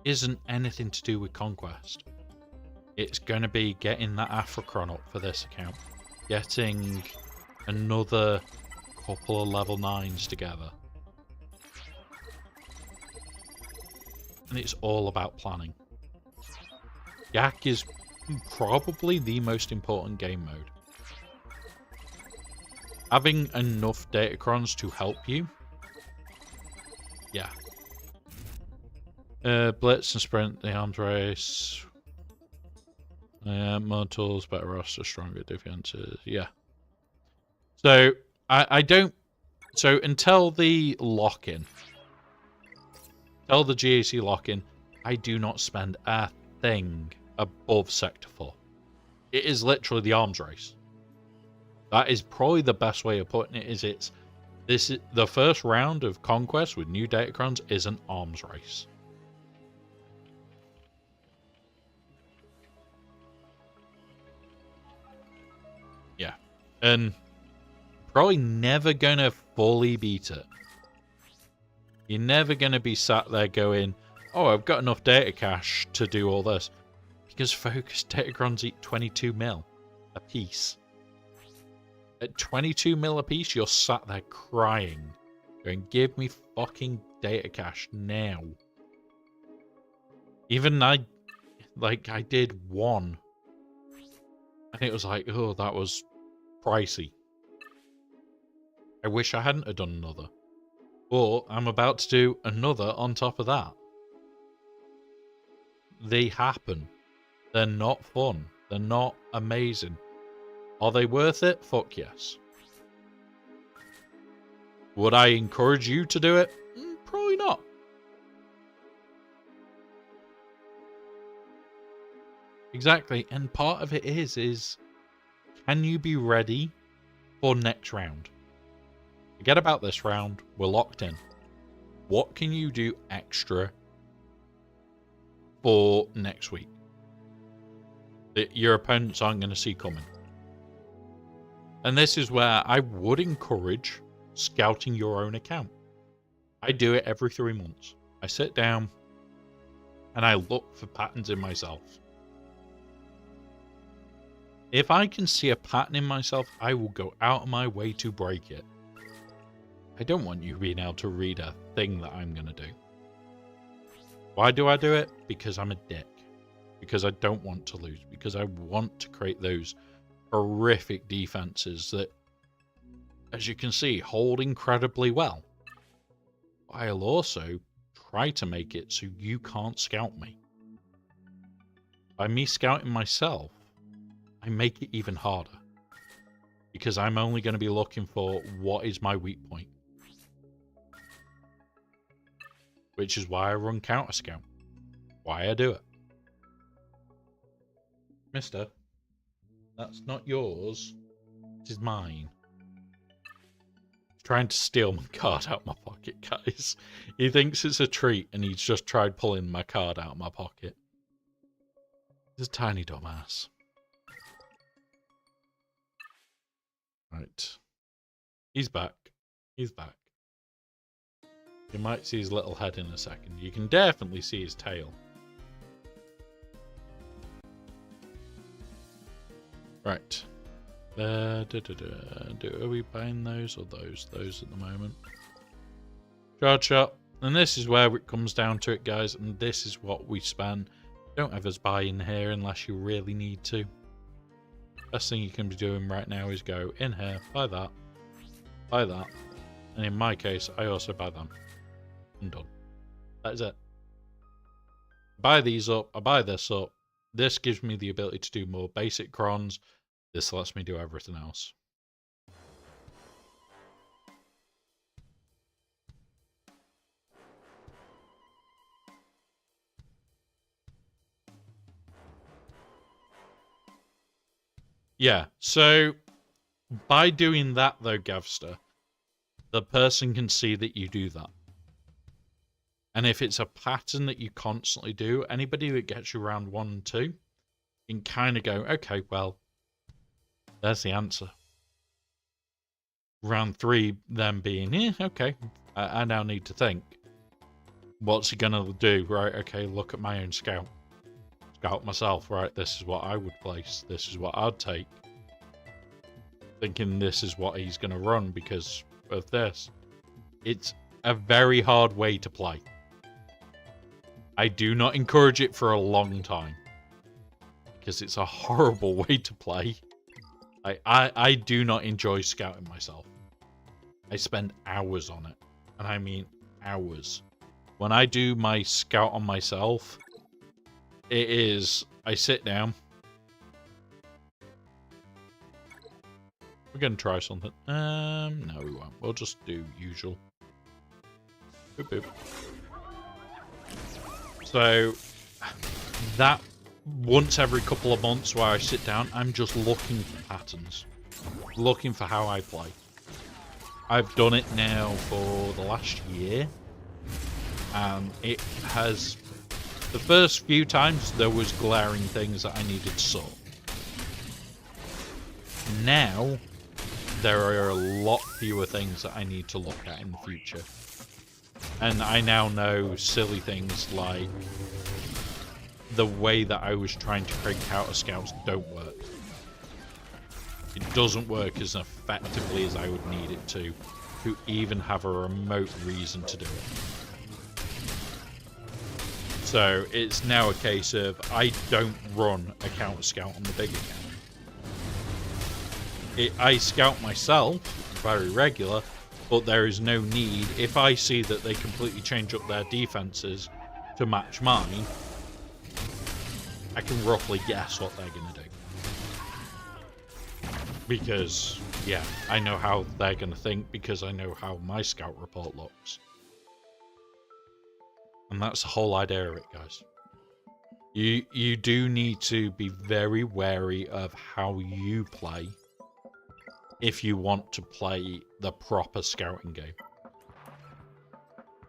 isn't anything to do with Conquest. It's going to be getting that Africron up for this account. Getting another couple of level 9s together. And it's all about planning. GaC is probably the most important game mode. Having enough Datacrons to help you. Yeah. Blitz and sprint, the arms race. More tools, better roster, stronger defenses. Yeah. So, I don't... So, until the lock-in... Until the GaC lock-in, I do not spend a thing above Sector 4. It is literally the arms race. That is probably the best way of putting it. This is the first round of Conquest with new Datacrons is an arms race. Yeah, and probably never gonna fully beat it. You're never gonna be sat there going, "Oh, I've got enough data cache to do all this," because focused Datacrons eat 22 mil a piece. At 22 mil a piece, you're sat there crying, going, "Give me fucking data cache now." Even I did one, and it was like, oh, that was pricey. I wish I hadn't have done another. But I'm about to do another on top of that. They happen. They're not fun. They're not amazing. Are they worth it? Fuck yes. Would I encourage you to do it? Probably not. Exactly. And part of it is can you be ready for next round? Forget about this round. We're locked in. What can you do extra for next week that your opponents aren't going to see coming? And this is where I would encourage scouting your own account. I do it every 3 months. I sit down and I look for patterns in myself. If I can see a pattern in myself, I will go out of my way to break it. I don't want you being able to read a thing that I'm going to do. Why do I do it? Because I'm a dick. Because I don't want to lose. Because I want to create those horrific defenses that, as you can see, hold incredibly well. I'll also try to make it so you can't scout me. By me scouting myself, I make it even harder. Because I'm only going to be looking for what is my weak point. Which is why I run Counter Scout. Why I do it. Mister, that's not yours. It is mine. He's trying to steal my card out of my pocket, guys. He thinks it's a treat and he's just tried pulling my card out of my pocket. He's a tiny dumbass. Right. He's back. He's back. You might see his little head in a second. You can definitely see his tail. Right. Are we buying those or those? Those at the moment. Charge shot. And this is where it comes down to it, guys. And this is what we spend. Don't ever buy in here unless you really need to. Best thing you can be doing right now is go in here, buy that, and in my case, I also buy them. I'm done. That is it. Buy these up, I buy this up. This gives me the ability to do more basic crons. This lets me do everything else. Yeah, so by doing that though, Gavster, the person can see that you do that. And if it's a pattern that you constantly do, anybody that gets you round 1 and 2 can kind of go, okay, well, there's the answer. Round 3 then being, yeah, okay, I now need to think. What's he going to do? Right, okay, look at my own scout. Scout myself, right, this is what I would place. This is what I'd take. Thinking this is what he's going to run because of this. It's a very hard way to play. I do not encourage it for a long time. Because it's a horrible way to play. I do not enjoy scouting myself. I spend hours on it. And I mean hours. When I do my scout on myself, it is, I sit down. We're going to try something. No, we won't. We'll just do usual. Boop, boop. So, that once every couple of months where I sit down, I'm just looking for patterns. Looking for how I play. I've done it now for the last year. And it has... The first few times, there was glaring things that I needed to sort. Now, there are a lot fewer things that I need to look at in the future. And I now know silly things like the way that I was trying to create counter scouts don't work. It doesn't work as effectively as I would need it to even have a remote reason to do it. So it's now a case of I don't run a counter scout on the big account. I scout myself, very regular, But there is no need. If I see that they completely change up their defenses to match mine, I can roughly guess what they're going to do. Because, yeah, I know how they're going to think because I know how my scout report looks. And that's the whole idea of it, guys. You do need to be very wary of how you play if you want to play the proper scouting game.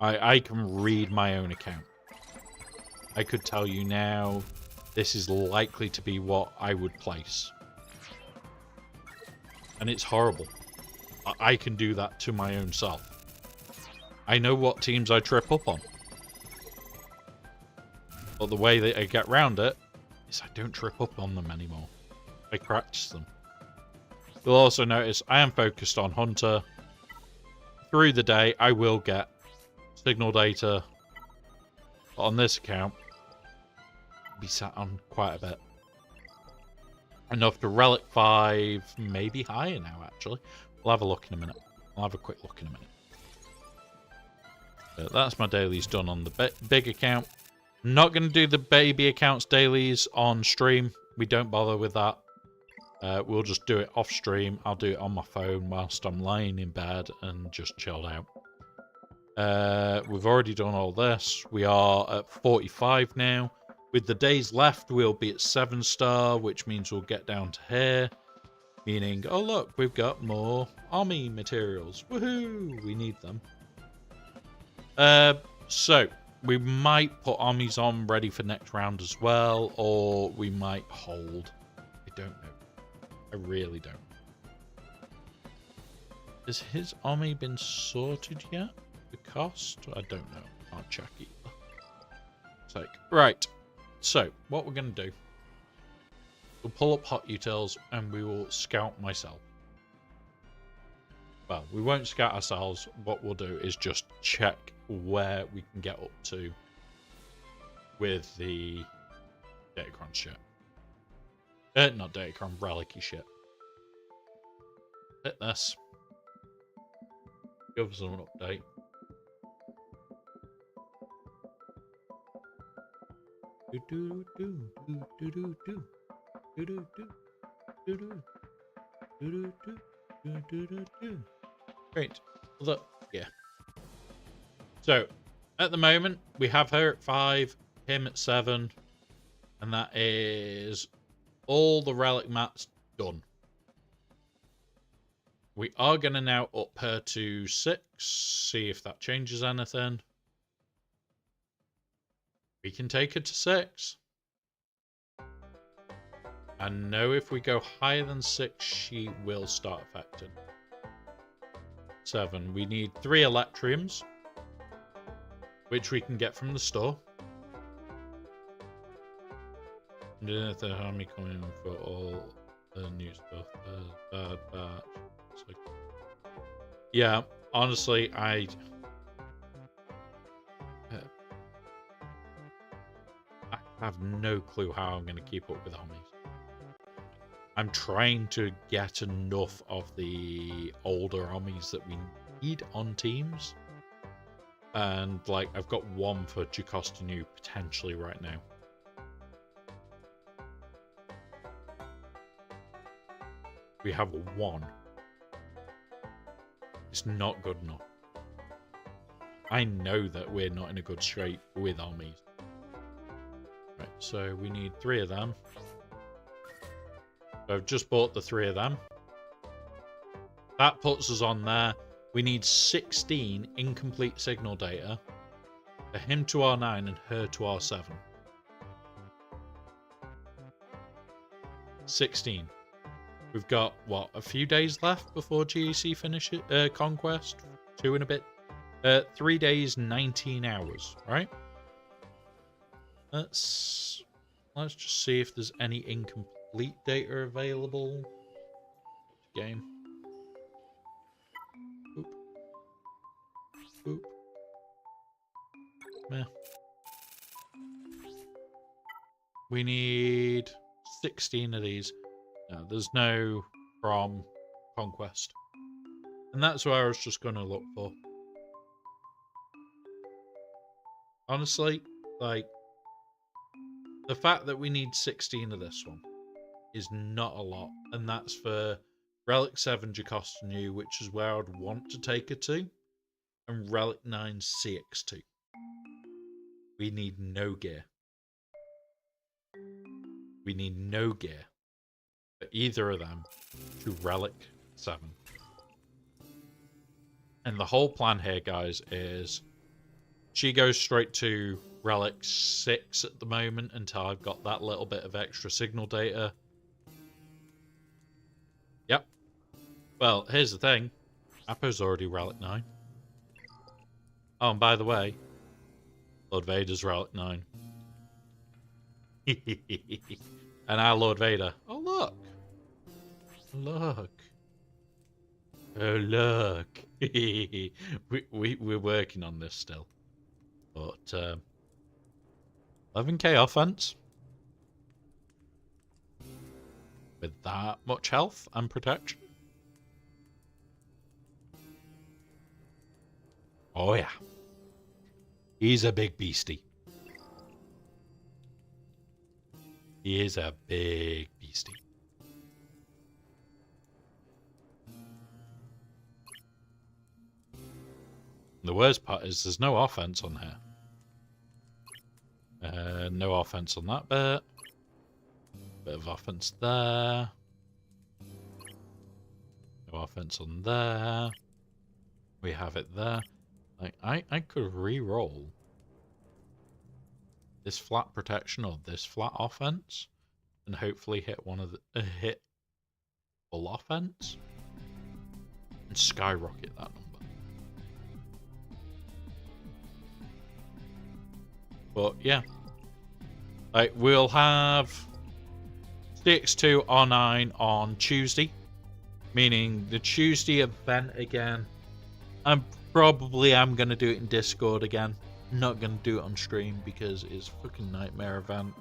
I can read my own account. I could tell you now, this is likely to be what I would place. And it's horrible. I can do that to my own self. I know what teams I trip up on. But the way that I get around it is I don't trip up on them anymore. I practice them. You'll also notice I am focused on Hunter. Through the day, I will get signal data. But on this account, I'll be sat on quite a bit. Enough to Relic 5, maybe higher now, actually. We'll have a look in a minute. I'll have a quick look in a minute. But that's my dailies done on the big account. I'm not going to do the baby accounts dailies on stream. We don't bother with that. We'll just do it off stream. I'll do it on my phone whilst I'm lying in bed and just chilled out. We've already done all this. We are at 45 now. With the days left, we'll be at 7-star, which means we'll get down to here. Meaning, oh look, we've got more army materials. Woohoo! We need them. So, we might put armies on ready for next round as well, or we might hold. I don't know. I really don't. Has his army been sorted yet? The cost? I don't know. I'll check either. It's like, right. So, what we're going to do, we'll pull up hot utils and we will scout myself. Well, we won't scout ourselves. What we'll do is just check where we can get up to with the Datacron shit. Not Datacron, Relic-y shit. Hit this. Give us an update. Great. Look, yeah. So, at the moment, we have her at 5, him at 7, and that is all the relic mats done. We are going to now up her to 6, see if that changes anything. We can take her to 6. I know if we go higher than 6, she will start affecting. 7. We need 3 Electriums, which we can get from the store. And then the army coming for all the new stuff. Bad. So, yeah, honestly, I have no clue how I'm going to keep up with armies. I'm trying to get enough of the older armies that we need on teams. And, like, I've got 1 for Jocostanu potentially right now. We have 1. It's not good enough. I know that we're not in a good shape with armies. Right, so we need 3 of them. So I've just bought the 3 of them. That puts us on there. We need 16 incomplete signal data for him to R9 and her to R7. 16. We've got, what, a few days left before GaC finishes Conquest? 2 and a bit. 3 days, 19 hours, right? Let's just see if there's any incomplete data available. Game. Boop. Boop. Meh. We need 16 of these. No, there's no from Conquest. And that's what I was just going to look for. Honestly, like, the fact that we need 16 of this one is not a lot. And that's for Relic 7 GaC New, which is where I'd want to take it to. And Relic 9 CX2. We need no gear. We need no gear for either of them to Relic 7. And the whole plan here, guys, is she goes straight to Relic 6 at the moment until I've got that little bit of extra signal data. Yep. Well, here's the thing. Appo's already Relic 9. Oh, and by the way, Lord Vader's Relic 9. And our Lord Vader. Oh, look. Look. Oh, look. We're working on this still. But, 11k offense. With that much health and protection. Oh, yeah. He's a big beastie. He is a big beastie. The worst part is there's no offense on here. No offense on that bit. Bit of offense there. No offense on there. We have it there. Like, I could re-roll this flat protection or this flat offense and hopefully hit one of the hit full offense and skyrocket that number. But yeah, like, we'll have CX2 R9 on Tuesday, meaning the Tuesday event again. I'm going to do it in Discord again. Not going to do it on stream because it's a fucking nightmare event.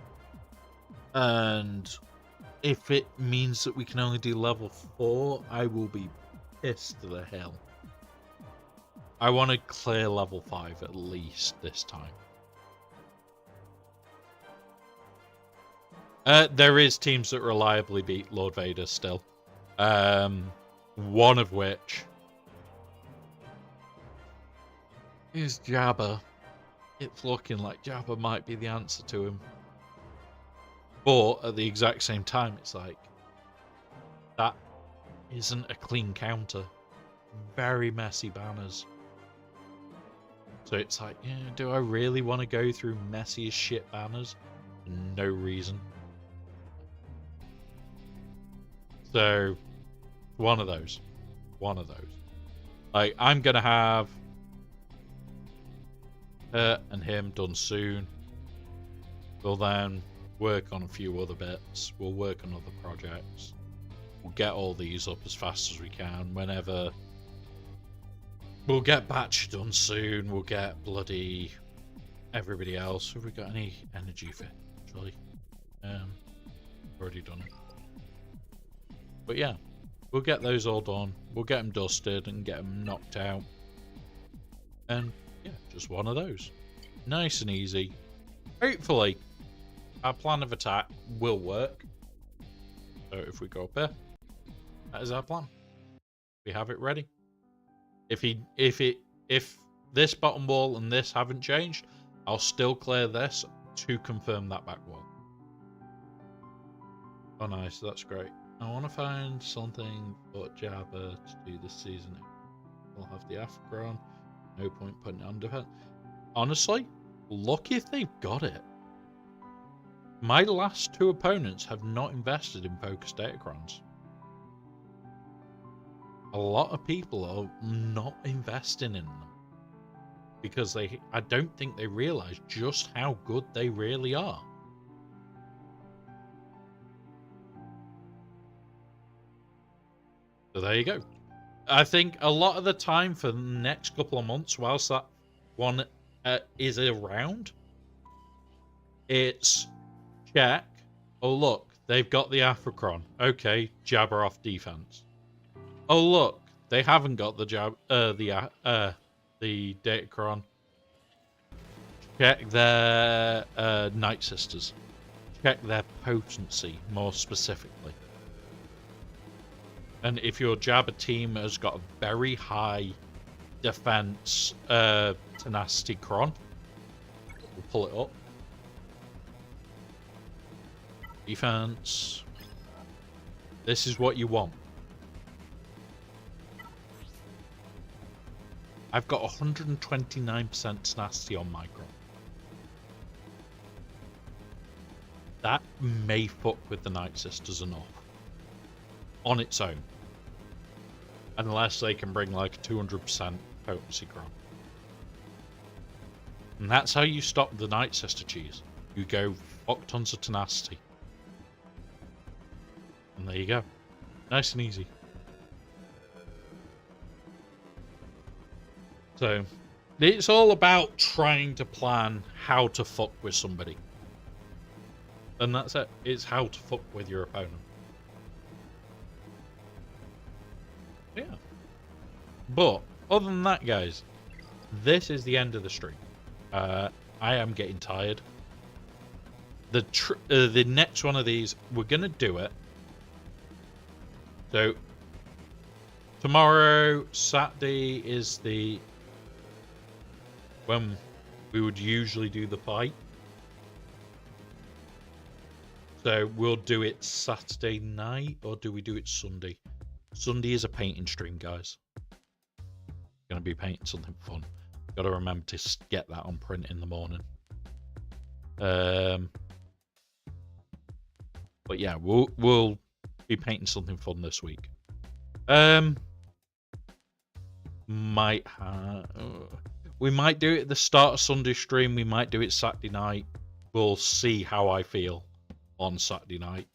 And if it means that we can only do level 4, I will be pissed to the hell. I want to clear level 5 at least this time. There is teams that reliably beat Lord Vader still. One of which is Jabba. It's looking like Jabba might be the answer to him. But at the exact same time, it's like, that isn't a clean counter. Very messy banners. So it's like, yeah, do I really want to go through messy as shit banners? No reason. So, one of those. Like, I'm going to have her and him done soon. We'll then work on a few other bits. We'll work on other projects. We'll get all these up as fast as we can. Whenever we'll get Batch done soon. We'll get bloody everybody else. Have we got any energy for it, actually? Already done it. But yeah, we'll get those all done. We'll get them dusted and get them knocked out. And yeah, just one of those. Nice and easy. Hopefully, our plan of attack will work. So if we go up here, that is our plan. We have it ready. If this bottom wall and this haven't changed, I'll still clear this to confirm that back wall. Oh nice, that's great. I want to find something for Jabba to do this season. We'll have the Afghan. No point putting it on defense. Honestly, lucky if they've got it. My last 2 opponents have not invested in focused datacrons. A lot of people are not investing in them because I don't think they realize just how good they really are. So there you go. I think a lot of the time for the next couple of months, whilst that one is around, it's check. Oh, look, they've got the Afrocron. Okay, Jabber off defense. Oh, look, they haven't got the Datacron, check their Night Sisters. Check their potency more specifically. And if your Jabba team has got a very high defense tenacity cron, we'll pull it up. Defense. This is what you want. I've got 129% tenacity on my cron. That may fuck with the Night Sisters enough. On its own. Unless they can bring like a 200% potency cron. And that's how you stop the Night Sister cheese. You go fuck tons of tenacity. And there you go. Nice and easy. So, it's all about trying to plan how to fuck with somebody. And that's it. It's how to fuck with your opponent. Yeah. But, other than that, guys, this is the end of the stream. I am getting tired. The next one of these, we're going to do it. So, tomorrow, Saturday, is when we would usually do the fight. So we'll do it Saturday night, or do we do it Sunday? Sunday is a painting stream, guys. Gonna be painting something fun. Got to remember to get that on print in the morning. But yeah, we'll be painting something fun this week. We might do it at the start of Sunday stream. We might do it Saturday night. We'll see how I feel on Saturday night.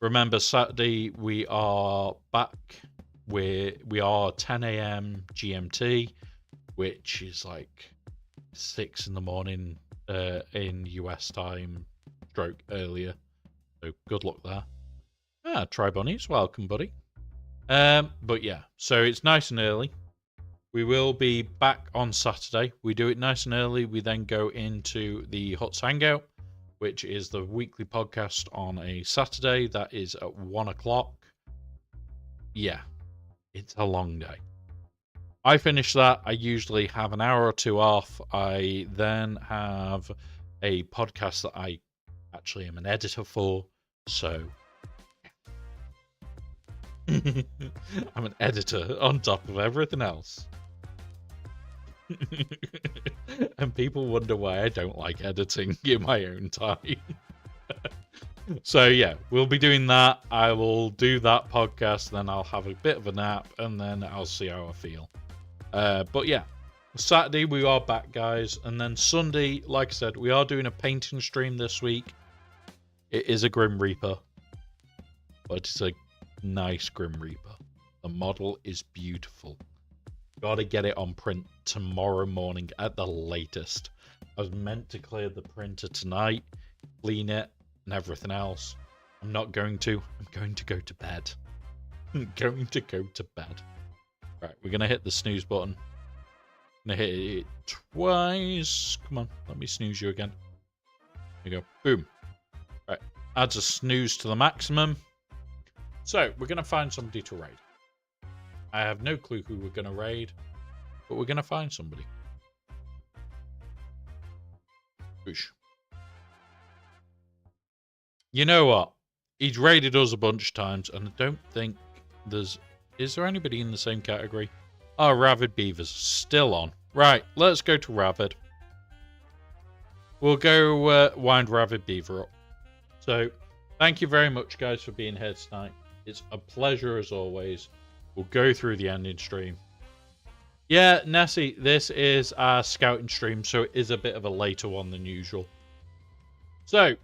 Remember, Saturday we are back. We are 10 a.m. GMT, which is like 6 in the morning in US time, stroke earlier. So good luck there. Tribunnies, welcome, buddy. But yeah, so it's nice and early. We will be back on Saturday. We do it nice and early. We then go into the Huts Hangout, which is the weekly podcast on a Saturday. That is at 1 o'clock. Yeah, it's a long day. I finish that. I usually have an hour or two off. I then have a podcast that I actually am an editor for. So I'm an editor on top of everything else. And people wonder why I don't like editing in my own time. So yeah, we'll be doing that. I will do that podcast, then I'll have a bit of a nap, and then I'll see how I feel. But yeah, Saturday we are back, guys, and then Sunday, like I said, we are doing a painting stream this week. It is a Grim Reaper, but it's a nice Grim Reaper. The model is beautiful. Gotta get it on print tomorrow morning at the latest. I was meant to clear the printer tonight, clean it, and everything else. I'm not going to. I'm going to go to bed. I'm going to go to bed. Right, we're going to hit the snooze button. I'm going to hit it twice. Come on, let me snooze you again. There you go. Boom. Right, adds a snooze to the maximum. So, we're going to find somebody to raid. I have no clue who we're going to raid, but we're going to find somebody. Whoosh. You know what? He's raided us a bunch of times, and I don't think there's... Is there anybody in the same category? Oh, Ravid Beaver's still on. Right, let's go to Ravid. We'll go wind Ravid Beaver up. So, thank you very much, guys, for being here tonight. It's a pleasure as always. We'll go through the ending stream. Yeah, Nessie, this is our scouting stream, so it is a bit of a later one than usual. So,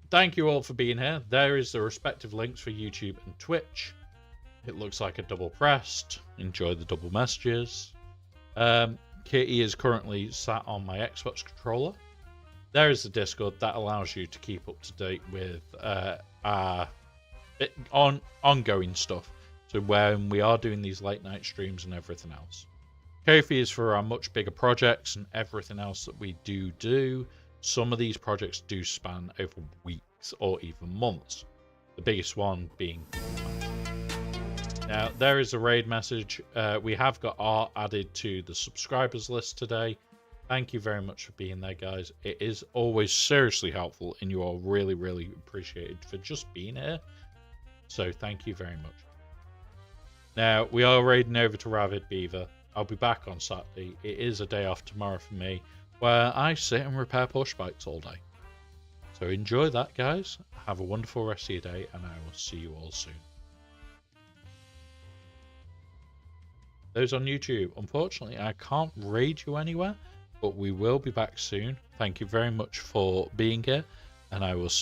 thank you all for being here. There is the respective links for YouTube and Twitch. It looks like a double pressed. Enjoy the double messages. Kitty is currently sat on my Xbox controller. There is the Discord. That allows you to keep up to date with our ongoing stuff. So when we are doing these late night streams and everything else. Ko-fi is for our much bigger projects and everything else that we do. Some of these projects do span over weeks or even months. The biggest one being... Now, there is a raid message. We have got art added to the subscribers list today. Thank you very much for being there, guys. It is always seriously helpful, and you are really, really appreciated for just being here. So thank you very much. Now, we are raiding over to Ravid Beaver. I'll be back on Saturday. It is a day off tomorrow for me, where I sit and repair push bikes all day. So enjoy that, guys. Have a wonderful rest of your day, and I will see you all soon. Those on YouTube, unfortunately, I can't raid you anywhere, but we will be back soon. Thank you very much for being here, and I will see